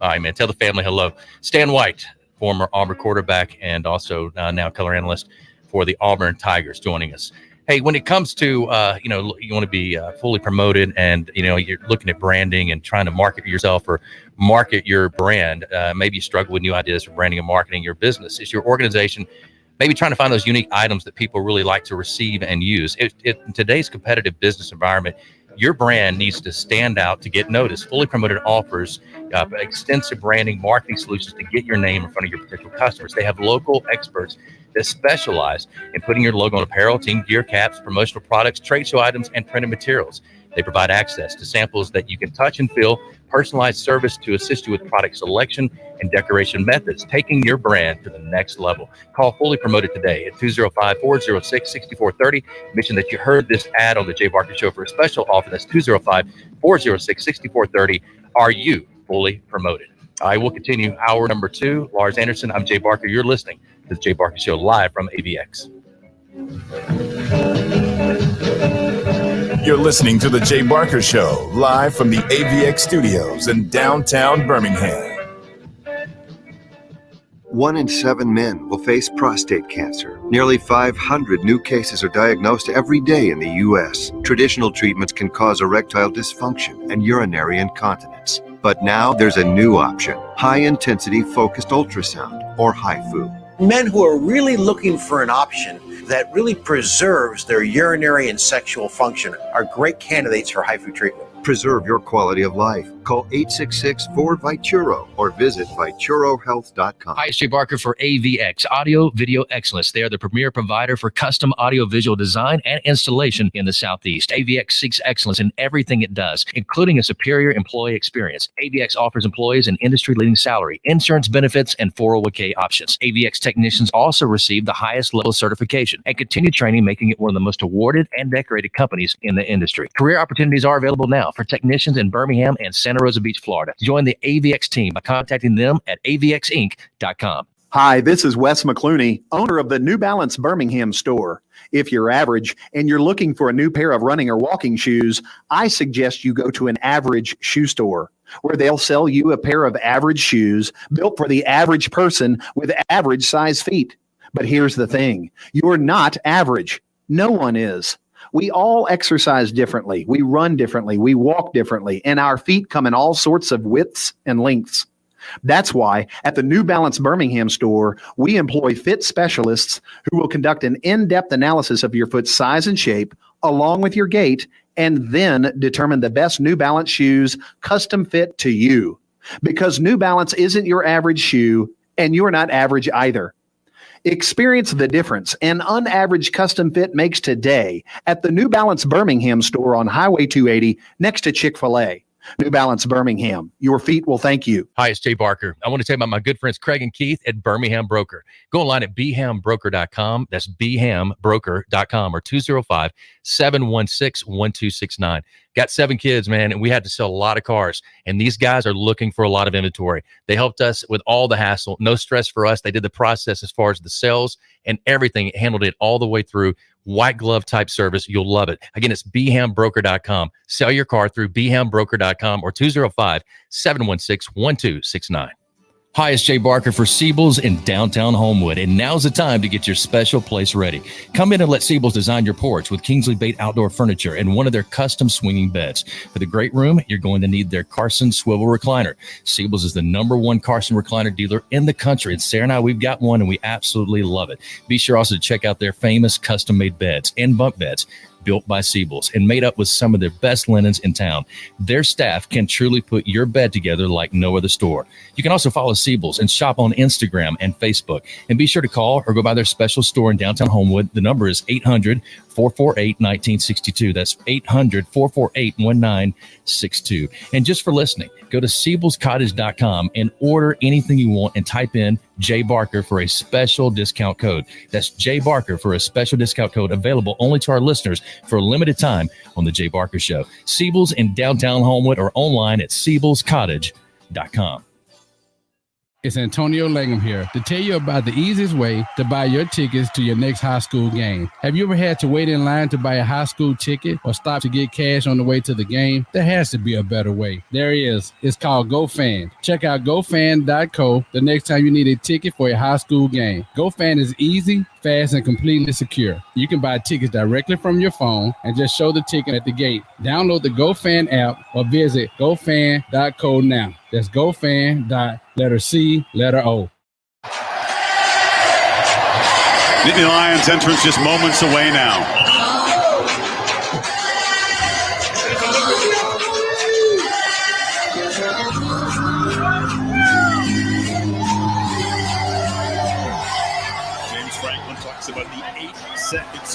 All right, man. Tell the family hello. Stan White, former Auburn quarterback and also now color analyst for the Auburn Tigers, joining us. Hey, when it comes to, you want to be fully promoted and, you're looking at branding and trying to market yourself or market your brand, maybe you struggle with new ideas for branding and marketing your business. Is your organization maybe trying to find those unique items that people really like to receive and use? In today's competitive business environment, Your brand needs to stand out to get noticed. Fully Promoted offers extensive branding, marketing solutions to get your name in front of your potential customers. They have local experts that specialize in putting your logo on apparel, team gear, caps, promotional products, trade show items, and printed materials. They provide access to samples that you can touch and feel, personalized service to assist you with product selection and decoration methods, taking your brand to the next level. Call Fully Promoted today at 205-406-6430. Mention that you heard this ad on the Jay Barker Show for a special offer. That's 205-406-6430. Are you fully promoted? I will continue hour number 2. Lars Anderson, I'm Jay Barker. You're listening to the Jay Barker Show live from AVX. You're listening to the Jay Barker Show live from the AVX studios in downtown Birmingham. 1 in 7 men will face prostate cancer. Nearly 500 new cases are diagnosed every day in the U.S. Traditional treatments can cause erectile dysfunction and urinary incontinence. But now there's a new option, high-intensity focused ultrasound, or HIFU. Men who are really looking for an option that really preserves their urinary and sexual function are great candidates for HIFU treatment. Preserve your quality of life. Call 866-4-VITURO or visit VituroHealth.com. Hi, it's Jay Barker for AVX, Audio Video Excellence. They are the premier provider for custom audio-visual design and installation in the Southeast. AVX seeks excellence in everything it does, including a superior employee experience. AVX offers employees an industry-leading salary, insurance benefits, and 401k options. AVX technicians also receive the highest level of certification and continue training, making it one of the most awarded and decorated companies in the industry. Career opportunities are available now for technicians in Birmingham and Santa Rosa Beach, Florida. Join the AVX team by contacting them at avxinc.com. Hi, this is Wes McClooney, owner of the New Balance Birmingham store. If you're average and you're looking for a new pair of running or walking shoes, I suggest you go to an average shoe store, where they'll sell you a pair of average shoes built for the average person with average size feet. But here's the thing, you're not average. No one is. We all exercise differently. We run differently. We walk differently. And our feet come in all sorts of widths and lengths. That's why at the New Balance Birmingham store, we employ fit specialists who will conduct an in-depth analysis of your foot's size and shape, along with your gait, and then determine the best New Balance shoes custom fit to you. Because New Balance isn't your average shoe, and you're not average either. Experience the difference an unaverage custom fit makes today at the New Balance Birmingham store on Highway 280 next to Chick-fil-A. New Balance Birmingham, your feet will thank you. Hi, it's Jay Barker. I want to tell you about my good friends Craig and Keith at Birmingham Broker. Go online at bhambroker.com. That's bhambroker.com or 205-716-1269. Got 7 kids, man, and we had to sell a lot of cars. And these guys are looking for a lot of inventory. They helped us with all the hassle. No stress for us. They did the process as far as the sales and everything. Handled it all the way through. White glove type service. You'll love it. Again, it's bhambroker.com. Sell your car through bhambroker.com or 205-716-1269. Hi, it's Jay Barker for Siebel's in downtown Homewood, and now's the time to get your special place ready. Come in and let Siebel's design your porch with Kingsley Bait outdoor furniture and one of their custom swinging beds. For the great room, you're going to need their Carson swivel recliner. Siebel's is the #1 Carson recliner dealer in the country, and Sarah and I, we've got one, and we absolutely love it. Be sure also to check out their famous custom-made beds and bunk beds built by Siebel's and made up with some of their best linens in town. Their staff can truly put your bed together like no other store. You can also follow Siebel's and shop on Instagram and Facebook. And be sure to call or go by their special store in downtown Homewood. The number is 800-448-1962. That's 800-448-1962. And just for listening, go to SiebelsCottage.com and order anything you want and type in Jay Barker for a special discount code. That's Jay Barker for a special discount code available only to our listeners for a limited time on the Jay Barker Show. Siebel's in downtown Homewood or online at SiebelsCottage.com. It's Antonio Langham here to tell you about the easiest way to buy your tickets to your next high school game. Have you ever had to wait in line to buy a high school ticket or stop to get cash on the way to the game? There has to be a better way. There is. It's called GoFan. Check out GoFan.co the next time you need a ticket for a high school game. GoFan is easy, fast, and completely secure. You can buy tickets directly from your phone and just show the ticket at the gate. Download the GoFan app or visit GoFan.co now. That's GoFan.co. Nittany Lions entrance just moments away now.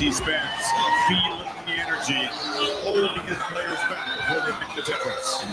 he spends feeling the energy, holding his players back where they make the difference.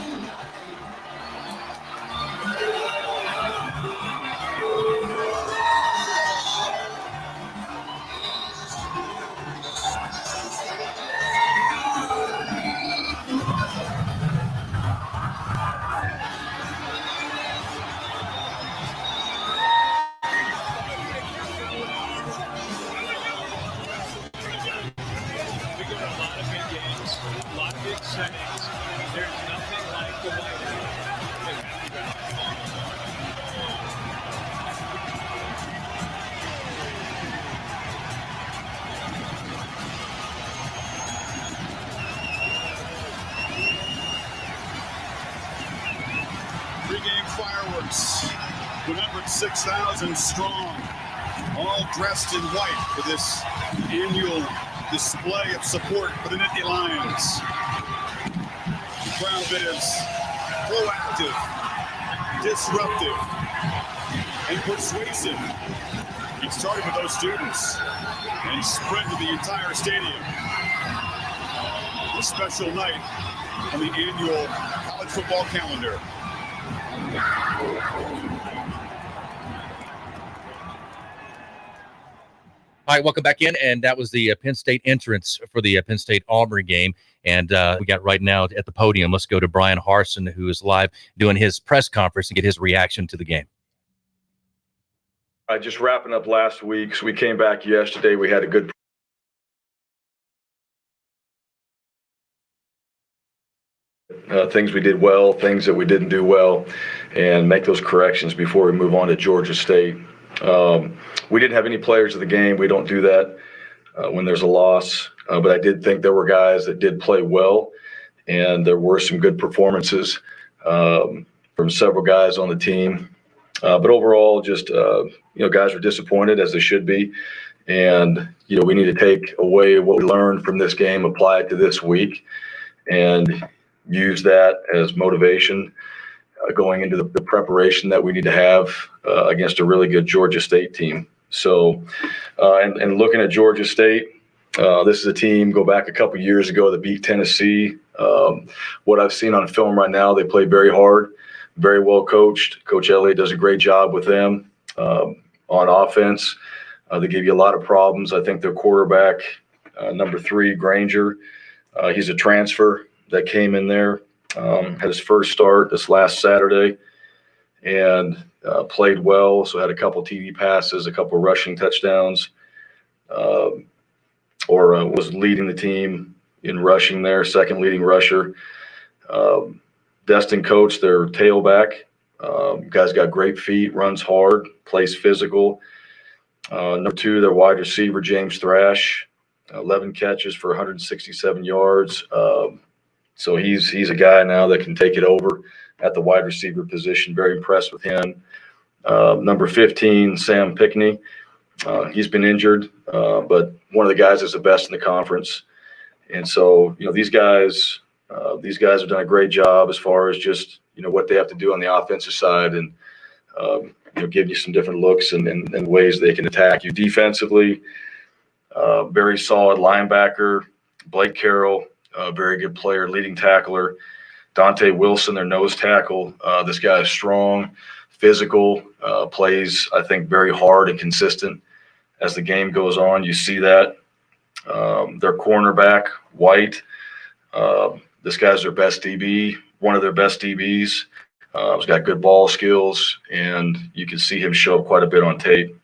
Pre-game fireworks, remembered 6,000 strong, all dressed in white for this annual display of support for the Nittany Lions. The crowd is proactive, disruptive, and persuasive. It started with those students and spread to the entire stadium. A special night on the annual college football calendar. All right, welcome back in, and that was the Penn State entrance for the Penn State-Auburn game, and we got right now at the podium. Let's go to Bryan Harsin, who is live doing his press conference, and get his reaction to the game. Just wrapping up last week, so we came back yesterday. We had a good things we did well, things that we didn't do well, and make those corrections before we move on to Georgia State. We didn't have any players of the game. We don't do that when there's a loss, but I did think there were guys that did play well, and there were some good performances from several guys on the team. But overall, just guys were disappointed, as they should be, and we need to take away what we learned from this game, apply it to this week, and use that as motivation going into the preparation that we need to have against a really good Georgia State team. So, and looking at Georgia State, this is a team, go back a couple years ago, that beat Tennessee. What I've seen on film right now, they play very hard, very well coached. Coach Elliott does a great job with them on offense. They give you a lot of problems. I think their quarterback, number 3, Granger, he's a transfer that came in there, had his first start this last Saturday, and played well. So had a couple TD passes, a couple rushing touchdowns, was leading the team in rushing there, second leading rusher. Destin Coates, their tailback, guy's got great feet, runs hard, plays physical. Number 2, their wide receiver, James Thrash, 11 catches for 167 yards. So he's a guy now that can take it over at the wide receiver position. Very impressed with him. Number 15, Sam Pickney. He's been injured, but one of the guys that's the best in the conference. And so, these guys have done a great job as far as just, what they have to do on the offensive side, and, give you some different looks and ways they can attack you defensively. Very solid linebacker, Blake Carroll, a very good player, leading tackler. Dante Wilson, their nose tackle. This guy is strong, physical, plays, I think, very hard and consistent as the game goes on. You see that. Their cornerback, White, this guy's their best DB, one of their best DBs. He's got good ball skills, and you can see him show up quite a bit on tape.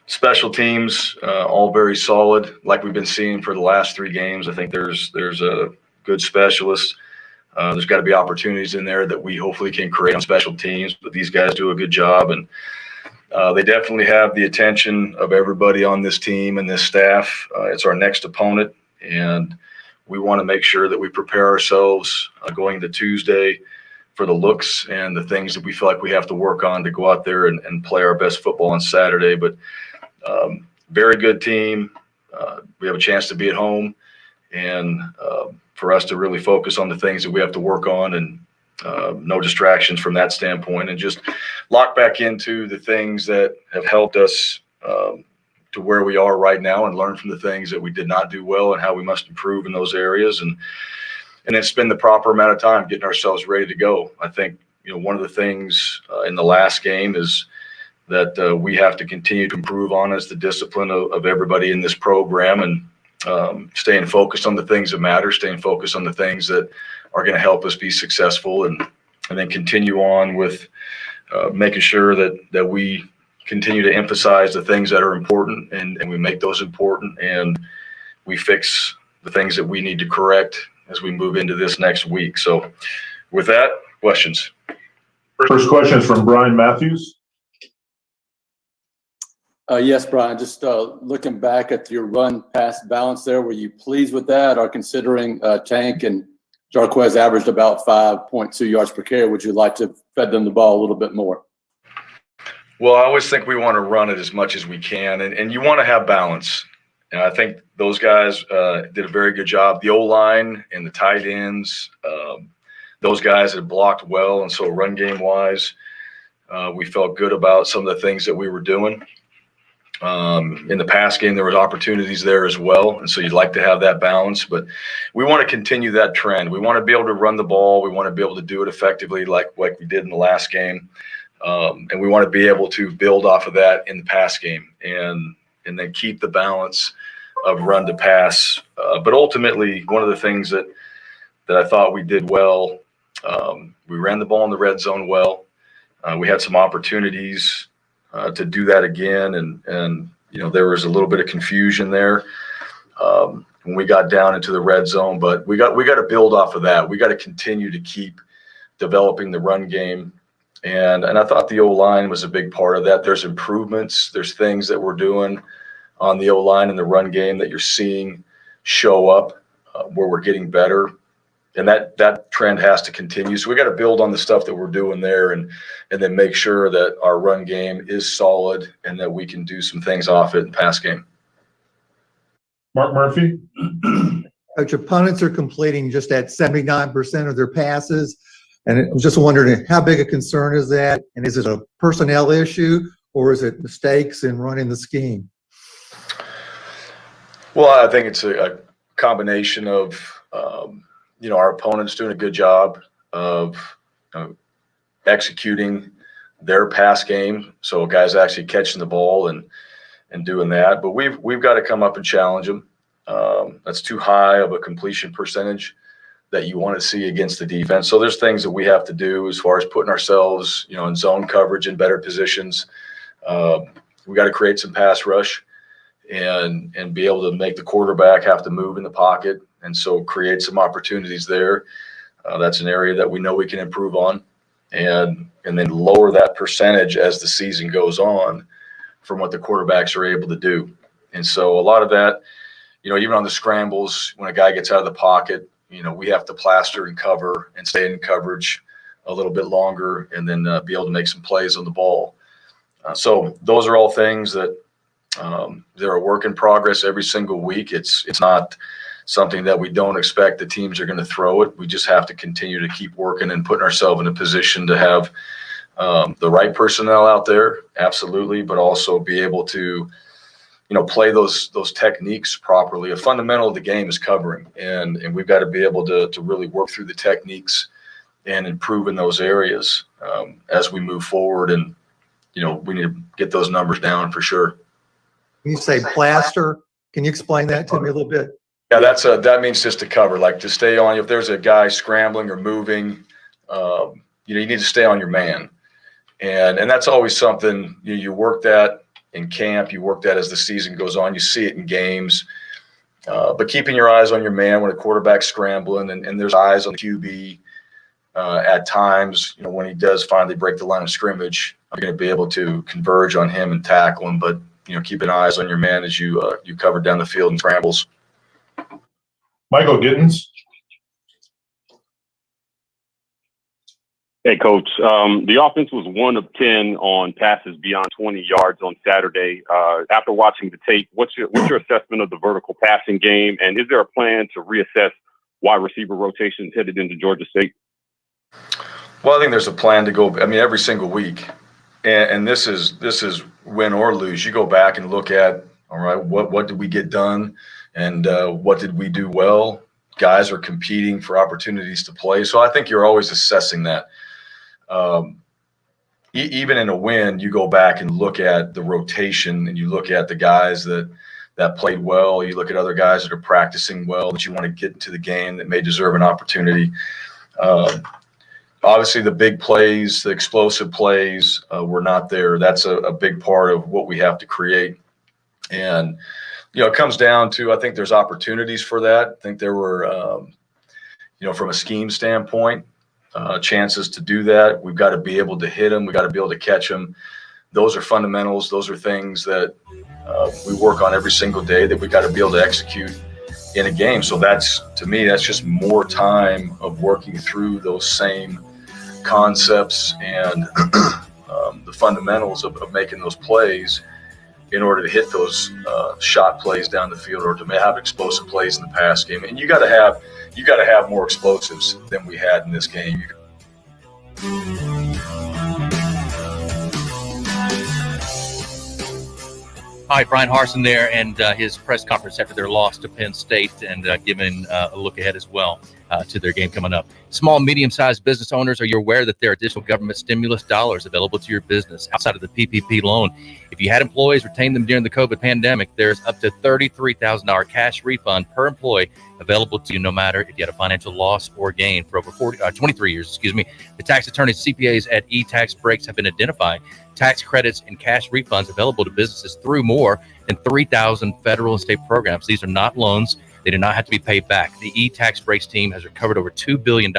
Special teams, all very solid, like we've been seeing for the last 3 games. I think there's a good specialist. There's got to be opportunities in there that we hopefully can create on special teams, but these guys do a good job, and they definitely have the attention of everybody on this team and this staff. It's our next opponent, and we want to make sure that we prepare ourselves going into Tuesday for the looks and the things that we feel like we have to work on to go out there and play our best football on Saturday. But very good team. We have a chance to be at home, and for us to really focus on the things that we have to work on, and no distractions from that standpoint, and just lock back into the things that have helped us to where we are right now and learn from the things that we did not do well and how we must improve in those areas, and then spend the proper amount of time getting ourselves ready to go. I think, one of the things in the last game is that we have to continue to improve on is the discipline of everybody in this program, and staying focused on the things that matter, staying focused on the things that are going to help us be successful, and then continue on with making sure that we continue to emphasize the things that are important, and we make those important, and we fix the things that we need to correct as we move into this next week. So with that, questions? First question is from Brian Matthews. Yes, Brian, just looking back at your run pass balance there, were you pleased with that, or considering Tank and Jarquez averaged about 5.2 yards per carry, would you like to fed them the ball a little bit more? Well, I always think we want to run it as much as we can, and you want to have balance. And I think those guys did a very good job. The O-line and the tight ends, those guys had blocked well. And so run game wise, we felt good about some of the things that we were doing. In the pass game, there was opportunities there as well. And so you'd like to have that balance. But we want to continue that trend. We want to be able to run the ball. We want to be able to do it effectively like we did in the last game. And we want to be able to build off of that in the pass game. And then keep the balance of run to pass. But ultimately, one of the things that I thought we did well, we ran the ball in the red zone well. We had some opportunities to do that again. And there was a little bit of confusion there when we got down into the red zone. But we got to build off of that. We got to continue to keep developing the run game. And I thought the O-line was a big part of that. There's improvements. There's things that we're doing on the O-line and the run game that you're seeing show up where we're getting better. And that trend has to continue. So we got to build on the stuff that we're doing there and then make sure that our run game is solid and that we can do some things off it in pass game. Mark Murphy. Coach, opponents are completing just at 79% of their passes. And I was just wondering, how big a concern is that? And is it a personnel issue, or is it mistakes in running the scheme? Well, I think it's a combination of, our opponents doing a good job of executing their pass game. So guys actually catching the ball and doing that. But we've got to come up and challenge them. That's too high of a completion percentage that you want to see against the defense. So there's things that we have to do as far as putting ourselves, in zone coverage in better positions. We got to create some pass rush and be able to make the quarterback have to move in the pocket. And so create some opportunities there. That's an area that we know we can improve on, and then lower that percentage as the season goes on from what the quarterbacks are able to do. And so a lot of that, even on the scrambles, when a guy gets out of the pocket, we have to plaster and cover and stay in coverage a little bit longer, and then be able to make some plays on the ball. So those are all things that they're a work in progress every single week. It's not something that we don't expect the teams are going to throw it. We just have to continue to keep working and putting ourselves in a position to have the right personnel out there, absolutely, but also be able to play those techniques properly. A fundamental of the game is covering, and we've got to be able to really work through the techniques and improve in those areas as we move forward. And we need to get those numbers down for sure. When you say plaster, can you explain that to me a little bit? Yeah, that means just to cover, like to stay on. If there's a guy scrambling or moving, you need to stay on your man, and that's always something you work that in camp, you work that as the season goes on, you see it in games, but keeping your eyes on your man when a quarterback's scrambling, and there's eyes on the QB at times, when he does finally break the line of scrimmage, you're going to be able to converge on him and tackle him, but keeping eyes on your man as you cover down the field and scrambles. Michael Gittens. Hey, Coach. The offense was 1 of 10 on passes beyond 20 yards on Saturday. After watching the tape, what's your assessment of the vertical passing game, and is there a plan to reassess wide receiver rotations headed into Georgia State? Well, I think there's a plan to go. Every single week, and this is win or lose. You go back and look at All right, what did we get done, and what did we do well? Guys are competing for opportunities to play, so I think you're always assessing that. Even in a win, you go back and look at the rotation, and you look at the guys that played well. You look at other guys that are practicing well that you want to get into the game that may deserve an opportunity. Obviously, the big plays, the explosive plays were not there. That's a big part of what we have to create. And, it comes down to, I think there's opportunities for that. I think there were, from a scheme standpoint, chances to do that. We've got to be able to hit them. We've got to be able to catch them. Those are fundamentals. Those are things that we work on every single day that we got to be able to execute in a game. So to me, that's just more time of working through those same concepts and the fundamentals of making those plays in order to hit those shot plays down the field, or to have explosive plays in the pass game. And you got to have more explosives than we had in this game. All right, Bryan Harsin there, and his press conference after their loss to Penn State, and giving a look ahead as well to their game coming up. Small, medium-sized business owners, are you aware that there are additional government stimulus dollars available to your business outside of the PPP loan? If you had employees, retain them during the COVID pandemic, there's up to $33,000 cash refund per employee available to you, no matter if you had a financial loss or gain for over 23 years. The tax attorneys, CPAs at E-Tax Breaks have been identifying tax credits and cash refunds available to businesses through more than 3,000 federal and state programs. These are not loans. They do not have to be paid back. The E-Tax Breaks team has recovered over $2 billion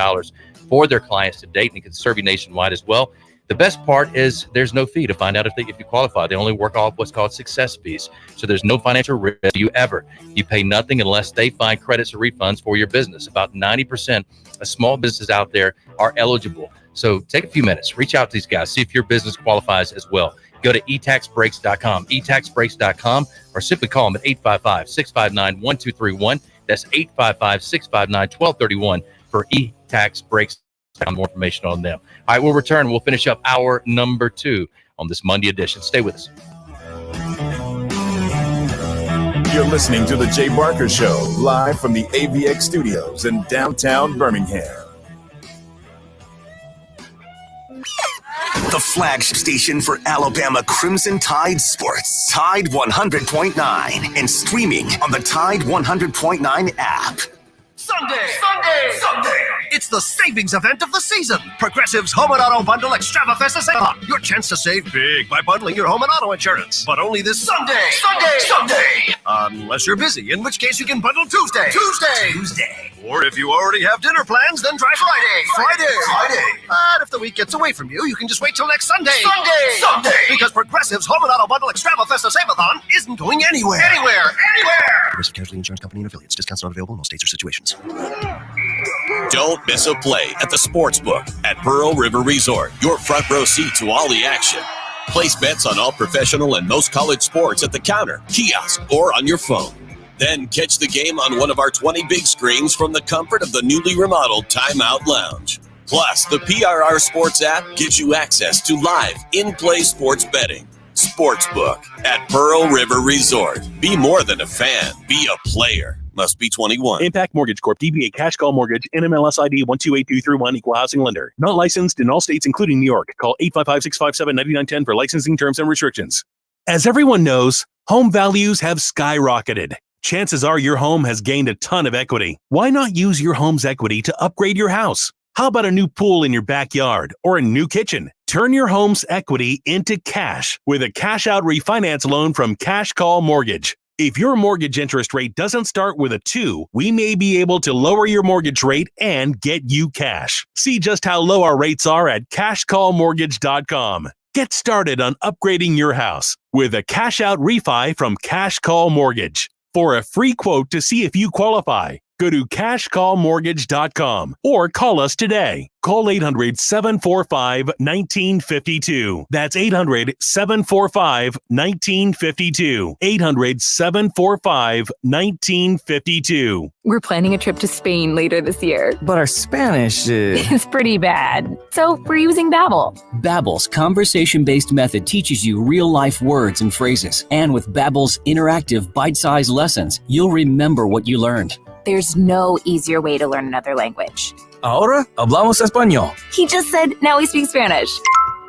for their clients to date and can serve you nationwide as well. The best part is there's no fee to find out if you qualify. They only work off what's called success fees. So there's no financial risk to you ever. You pay nothing unless they find credits or refunds for your business. About 90% of small businesses out there are eligible. So take a few minutes, reach out to these guys, see if your business qualifies as well. Go to etaxbreaks.com, etaxbreaks.com, or simply call them at 855-659-1231. That's 855-659-1231 for E-Tax Breaks. More information on them. All right, we'll return. We'll finish up hour number 2 on this Monday edition. Stay with us. You're listening to The Jay Barker Show, live from the AVX studios in downtown Birmingham. The flagship station for Alabama Crimson Tide sports, Tide 100.9, and streaming on the Tide 100.9 app. Sunday! It's the savings event of the season. Progressive's Home and Auto Bundle Extravafesta Sale. Your chance to save big by bundling your home and auto insurance. But only this Sunday! Unless you're busy, in which case you can bundle Tuesday. Or if you already have dinner plans, then try Friday. But if the week gets away from you, you can just wait till next Sunday. Because Progressive's Home and Auto Bundle Extravafesta Save-a-thon isn't going anywhere. Progressive Casualty Insurance Company and affiliates. Discounts not available in all states or situations. Don't miss a play at the Sportsbook at Pearl River Resort. Your front row seat to all the action. Place bets on all professional and most college sports at the counter, kiosk, or on your phone. Then catch the game on one of our 20 big screens from the comfort of the newly remodeled Timeout Lounge. Plus, the PRR Sports app gives you access to live, in-play sports betting. Sportsbook at Pearl River Resort. Be more than a fan. Be a player. Must be 21. Impact Mortgage Corp. DBA Cash Call Mortgage. NMLS ID 128231. Equal housing lender. Not licensed in all states, including New York. Call 855-657-9910 for licensing terms and restrictions. As everyone knows, home values have skyrocketed. Chances are your home has gained a ton of equity. Why not use your home's equity to upgrade your house? How about a new pool in your backyard or a new kitchen? Turn your home's equity into cash with a cash-out refinance loan from Cash Call Mortgage. If your mortgage interest rate doesn't start with a 2, we may be able to lower your mortgage rate and get you cash. See just how low our rates are at cashcallmortgage.com. Get started on upgrading your house with a cash-out refi from Cash Call Mortgage. For a free quote to see if you qualify, Go to cashcallmortgage.com or call us today. Call 800-745-1952. That's 800-745-1952. 800-745-1952. We're planning a trip to Spain later this year. But our Spanish is pretty bad. So we're using Babbel. Babbel's conversation-based method teaches you real-life words and phrases. And with Babbel's interactive, bite-sized lessons, you'll remember what you learned. There's no easier way to learn another language. Ahora hablamos español. He just said, now we speak Spanish.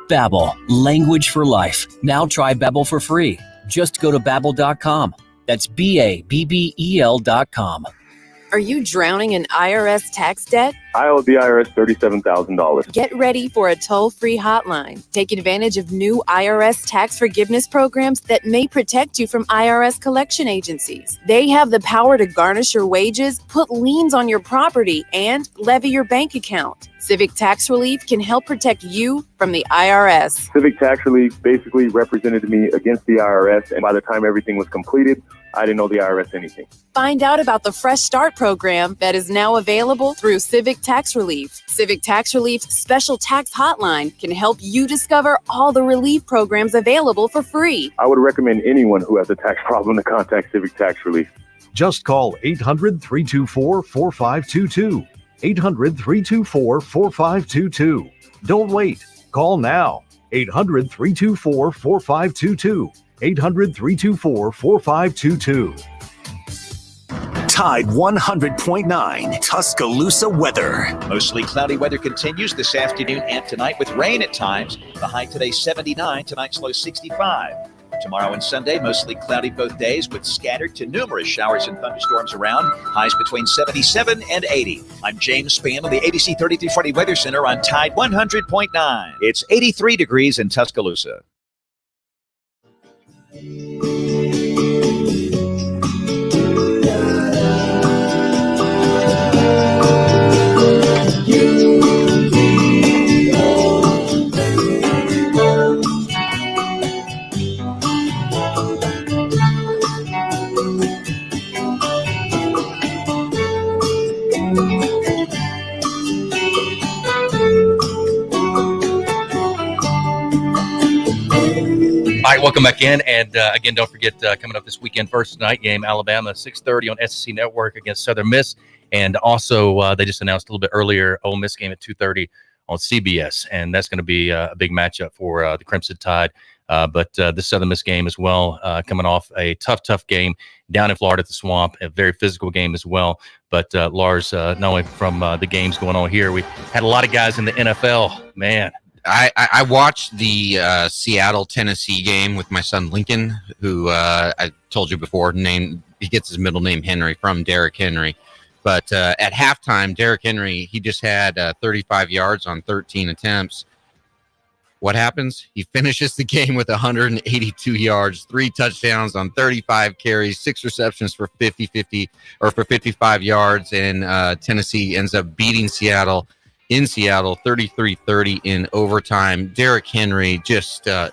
Babbel, language for life. Now try Babbel for free. Just go to Babbel.com. That's Babbel.com. Are you drowning in IRS tax debt? I owe the IRS $37,000. Get ready for a toll-free hotline. Take advantage of new IRS tax forgiveness programs that may protect you from IRS collection agencies. They have the power to garnish your wages, put liens on your property, and levy your bank account. Civic Tax Relief can help protect you from the IRS. Civic Tax Relief basically represented me against the IRS, and by the time everything was completed, I didn't owe the IRS anything. Find out about the Fresh Start program that is now available through Civic Tax Relief. Civic Tax Relief's special tax hotline can help you discover all the relief programs available for free. I would recommend anyone who has a tax problem to contact Civic Tax Relief. Just call 800-324-4522. 800-324-4522. Don't wait. Call now. 800-324-4522. 800-324-4522. Tide 100.9 Tuscaloosa weather. Mostly cloudy weather continues this afternoon and tonight with rain at times. The high today 79, tonight's low 65. Tomorrow and Sunday, mostly cloudy both days with scattered to numerous showers and thunderstorms around. Highs between 77 and 80. I'm James Spann on the ABC 3340 Weather Center on Tide 100.9. It's 83 degrees in Tuscaloosa. All right, welcome back in. And again, don't forget, coming up this weekend, first night game, Alabama, 6:30 on SEC Network against Southern Miss. And also, they just announced a little bit earlier, Ole Miss game at 2:30 on CBS. And that's going to be a big matchup for the Crimson Tide. But the Southern Miss game as well, coming off a tough game down in Florida at the Swamp, a very physical game as well. But Lars, not only from the games going on here, we had a lot of guys in the NFL, man. I watched the Seattle, Tennessee game with my son Lincoln, who I told you before, he gets his middle name Henry from Derrick Henry. But at halftime, Derrick Henry, he just had 35 yards on 13 attempts. What happens? He finishes the game with 182 yards, 3 touchdowns on 35 carries, 6 receptions for 55 yards, and Tennessee ends up beating Seattle in Seattle, 33-30 in overtime. Derrick Henry, just an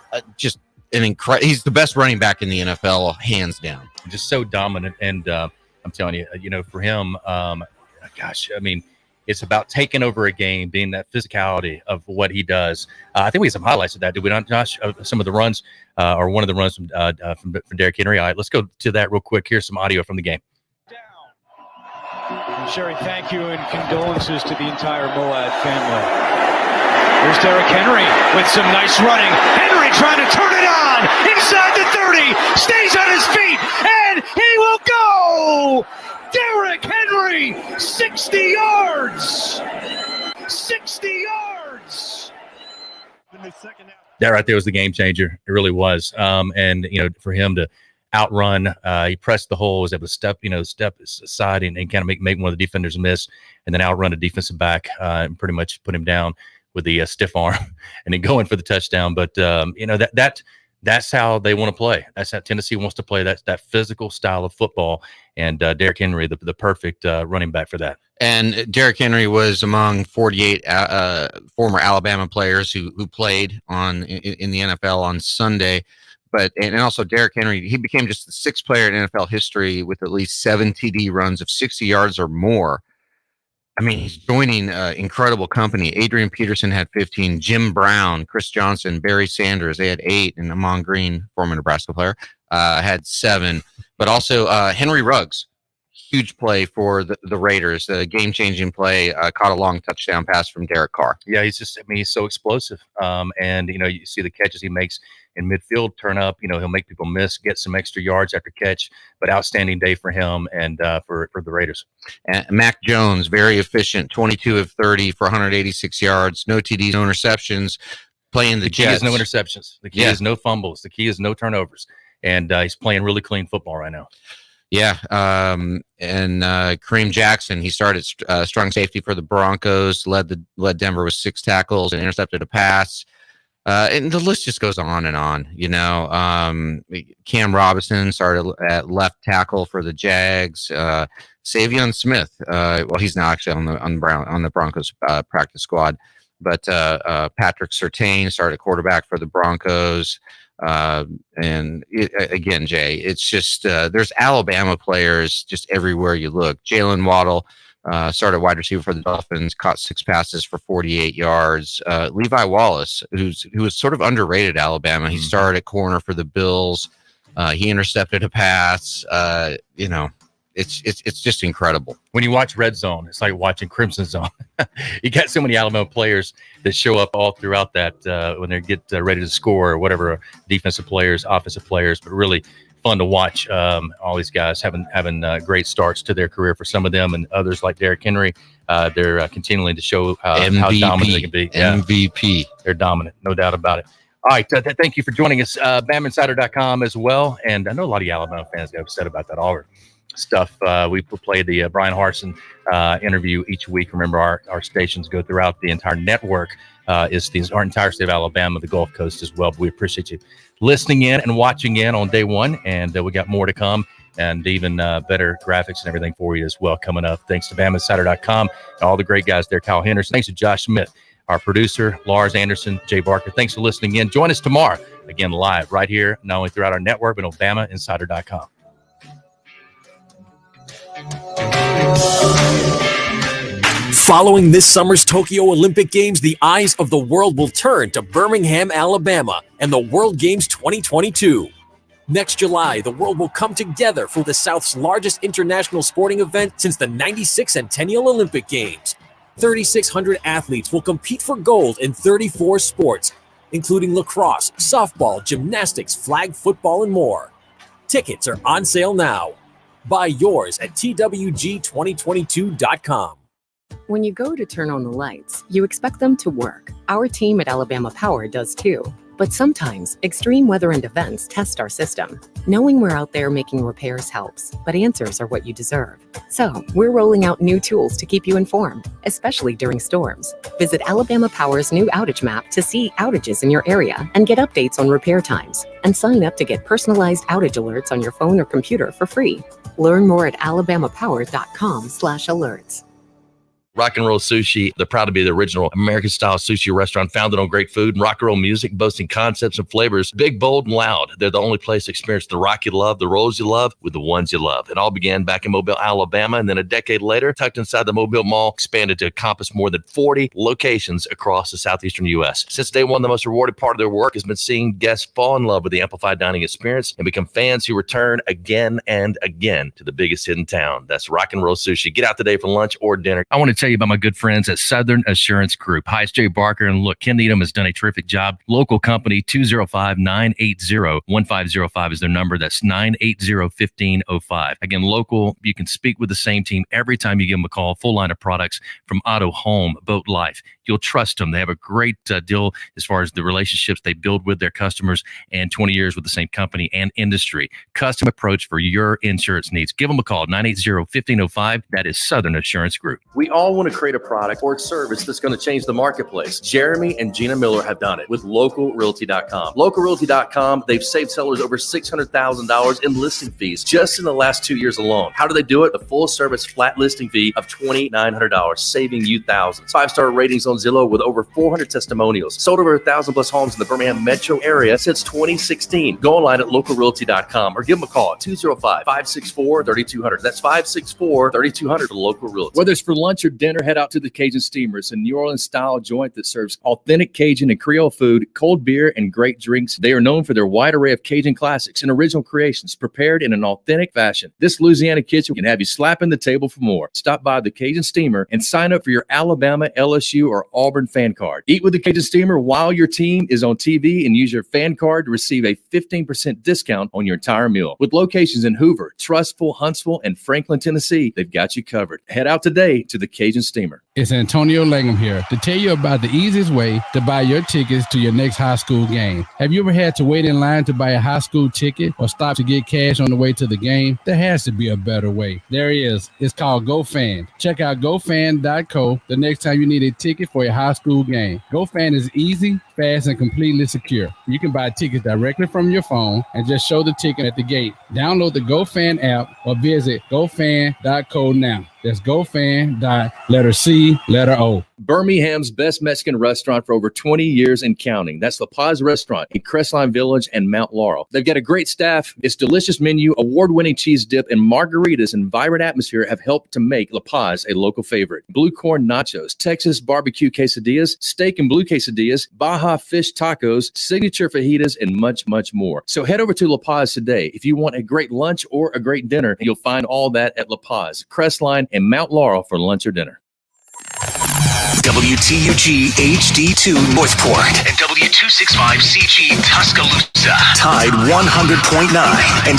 incredible. He's the best running back in the NFL, hands down. Just so dominant, and I'm telling you, for him, gosh, I mean, it's about taking over a game, being that physicality of what he does. I think we have some highlights of that, did we not, Josh? Some of the runs, or one of the runs from Derrick Henry. All right, let's go to that real quick. Here's some audio from the game. Sherry, thank you and condolences to the entire Moab family. Here's Derrick Henry with some nice running. Henry trying to turn it on inside the 30, stays on his feet, and he will go! Derrick Henry, 60 yards! 60 yards! That right there was the game changer. It really was. And, for him to outrun, he pressed the hole, was able to step aside and kind of make one of the defenders miss, and then outrun a defensive back and pretty much put him down with the stiff arm and then going for the touchdown. But that's how they want to play. That's how Tennessee wants to play. That's that physical style of football, and Derrick Henry, the perfect running back for that. And Derrick Henry was among 48 former Alabama players who played in the NFL on Sunday. and also Derrick Henry, he became just the sixth player in NFL history with at least 7 TD runs of 60 yards or more. I mean, he's joining incredible company. Adrian Peterson had 15, Jim Brown, Chris Johnson, Barry Sanders, they had 8, and Amon Green, former Nebraska player, had 7. But also Henry Ruggs, huge play for the Raiders, the game-changing play, caught a long touchdown pass from Derek Carr. Yeah, he's so explosive. And, you see the catches he makes in midfield turn up. He'll make people miss, get some extra yards after catch, but outstanding day for him and for the Raiders. And Mac Jones, very efficient, 22 of 30 for 186 yards, no TDs, no interceptions, playing the key Jets. is no interceptions. The key is no fumbles. The key is no turnovers. And he's playing really clean football right now. Yeah, and Kareem Jackson, he started strong safety for the Broncos, led Denver with 6 tackles and intercepted a pass. And the list just goes on and on. Cam Robinson started at left tackle for the Jags. Savion Smith, he's now actually on the Broncos practice squad, but Patrick Surtain started at quarterback for the Broncos. Again, Jay, it's just there's Alabama players just everywhere you look. Jalen Waddle started wide receiver for the Dolphins, caught 6 passes for 48 yards. Levi Wallace, who was sort of underrated at Alabama, he started at corner for the Bills. He intercepted a pass. It's just incredible. When you watch Red Zone, it's like watching Crimson Zone. You got so many Alabama players that show up all throughout that when they get ready to score or whatever, defensive players, offensive players, but really fun to watch all these guys having great starts to their career for some of them, and others like Derrick Henry, they're continuing to show how dominant they can be. MVP. Yeah. They're dominant, no doubt about it. All right, thank you for joining us, BamaInsider.com as well. And I know a lot of you Alabama fans get upset about that Auburn stuff. We play the Bryan Harsin interview each week. Remember, our stations go throughout the entire network. Is our entire state of Alabama, the Gulf Coast as well. But we appreciate you listening in and watching in on day one. And we got more to come and even better graphics and everything for you as well coming up. Thanks to BamaInsider.com and all the great guys there. Kyle Henderson. Thanks to Josh Smith, our producer, Lars Anderson, Jay Barker. Thanks for listening in. Join us tomorrow, again, live right here, not only throughout our network, but on BamaInsider.com. Following this summer's Tokyo Olympic Games, the eyes of the world will turn to Birmingham, Alabama, and the World Games 2022. Next July, the world will come together for the South's largest international sporting event since the 96 Centennial Olympic Games. 3,600 athletes will compete for gold in 34 sports, including lacrosse, softball, gymnastics, flag football, and more. Tickets are on sale now. Buy yours at twg2022.com. When you go to turn on the lights, you expect them to work. Our team at Alabama Power does too. But sometimes, extreme weather and events test our system. Knowing we're out there making repairs helps, but answers are what you deserve. So, we're rolling out new tools to keep you informed, especially during storms. Visit Alabama Power's new outage map to see outages in your area and get updates on repair times. And sign up to get personalized outage alerts on your phone or computer for free. Learn more at alabamapower.com/alerts. Rock and Roll Sushi, they're proud to be the original American-style sushi restaurant founded on great food and rock and roll music, boasting concepts and flavors, big, bold, and loud. They're the only place to experience the rock you love, the rolls you love, with the ones you love. It all began back in Mobile, Alabama, and then a decade later, tucked inside the Mobile Mall, expanded to encompass more than 40 locations across the southeastern U.S. Since day one, the most rewarded part of their work has been seeing guests fall in love with the amplified dining experience and become fans who return again and again to the biggest hit in town. That's Rock and Roll Sushi. Get out today for lunch or dinner. I want to tell you about my good friends at Southern Assurance Group. Hi, it's Jay Barker, and look, Ken Needham has done a terrific job. Local company, 205-980-1505 is their number. That's 980-1505. Again, local, you can speak with the same team every time you give them a call. Full line of products from auto, home, boat, life. You'll trust them. They have a great deal as far as the relationships they build with their customers, and 20 years with the same company and industry. Custom approach for your insurance needs. Give them a call, 980-1505. That is Southern Assurance Group. We all want to create a product or service that's going to change the marketplace. Jeremy and Gina Miller have done it with LocalRealty.com. LocalRealty.com, they've saved sellers over $600,000 in listing fees just in the last 2 years alone. How do they do it? The full service flat listing fee of $2,900, saving you thousands. 5-star ratings on Zillow with over 400 testimonials. Sold over 1,000 plus homes in the Birmingham metro area since 2016. Go online at LocalRealty.com or give them a call at 205-564-3200. That's 564-3200 for Local Realty. Whether it's for lunch or dinner, head out to the Cajun Steamer. It's a New Orleans-style joint that serves authentic Cajun and Creole food, cold beer, and great drinks. They are known for their wide array of Cajun classics and original creations prepared in an authentic fashion. This Louisiana kitchen can have you slapping the table for more. Stop by the Cajun Steamer and sign up for your Alabama, LSU, or Auburn fan card. Eat with the Cajun Steamer while your team is on TV and use your fan card to receive a 15% discount on your entire meal. With locations in Hoover, Trustful, Huntsville, and Franklin, Tennessee, they've got you covered. Head out today to the Cajun Steamer. It's Antonio Langham here to tell you about the easiest way to buy your tickets to your next high school game. Have you ever had to wait in line to buy a high school ticket or stop to get cash on the way to the game? There has to be a better way. There is. It's called GoFan. Check out GoFan.co the next time you need a ticket for your high school game. GoFan is easy, fast, and completely secure. You can buy tickets directly from your phone and just show the ticket at the gate. Download the GoFan app or visit GoFan.co now. That's GoFan.C.O. Birmingham's best Mexican restaurant for over 20 years and counting. That's La Paz Restaurant in Crestline Village and Mount Laurel. They've got a great staff. Its delicious menu, award-winning cheese dip, and margaritas and vibrant atmosphere have helped to make La Paz a local favorite. Blue corn nachos, Texas barbecue quesadillas, steak and blue quesadillas, Baja fish tacos, signature fajitas, and much, much more. So head over to La Paz today. If you want a great lunch or a great dinner, you'll find all that at La Paz, Crestline, and Mount Laurel for lunch or dinner. WTUG HD2 Northport and W265CG Tuscaloosa. Tide 100.9 and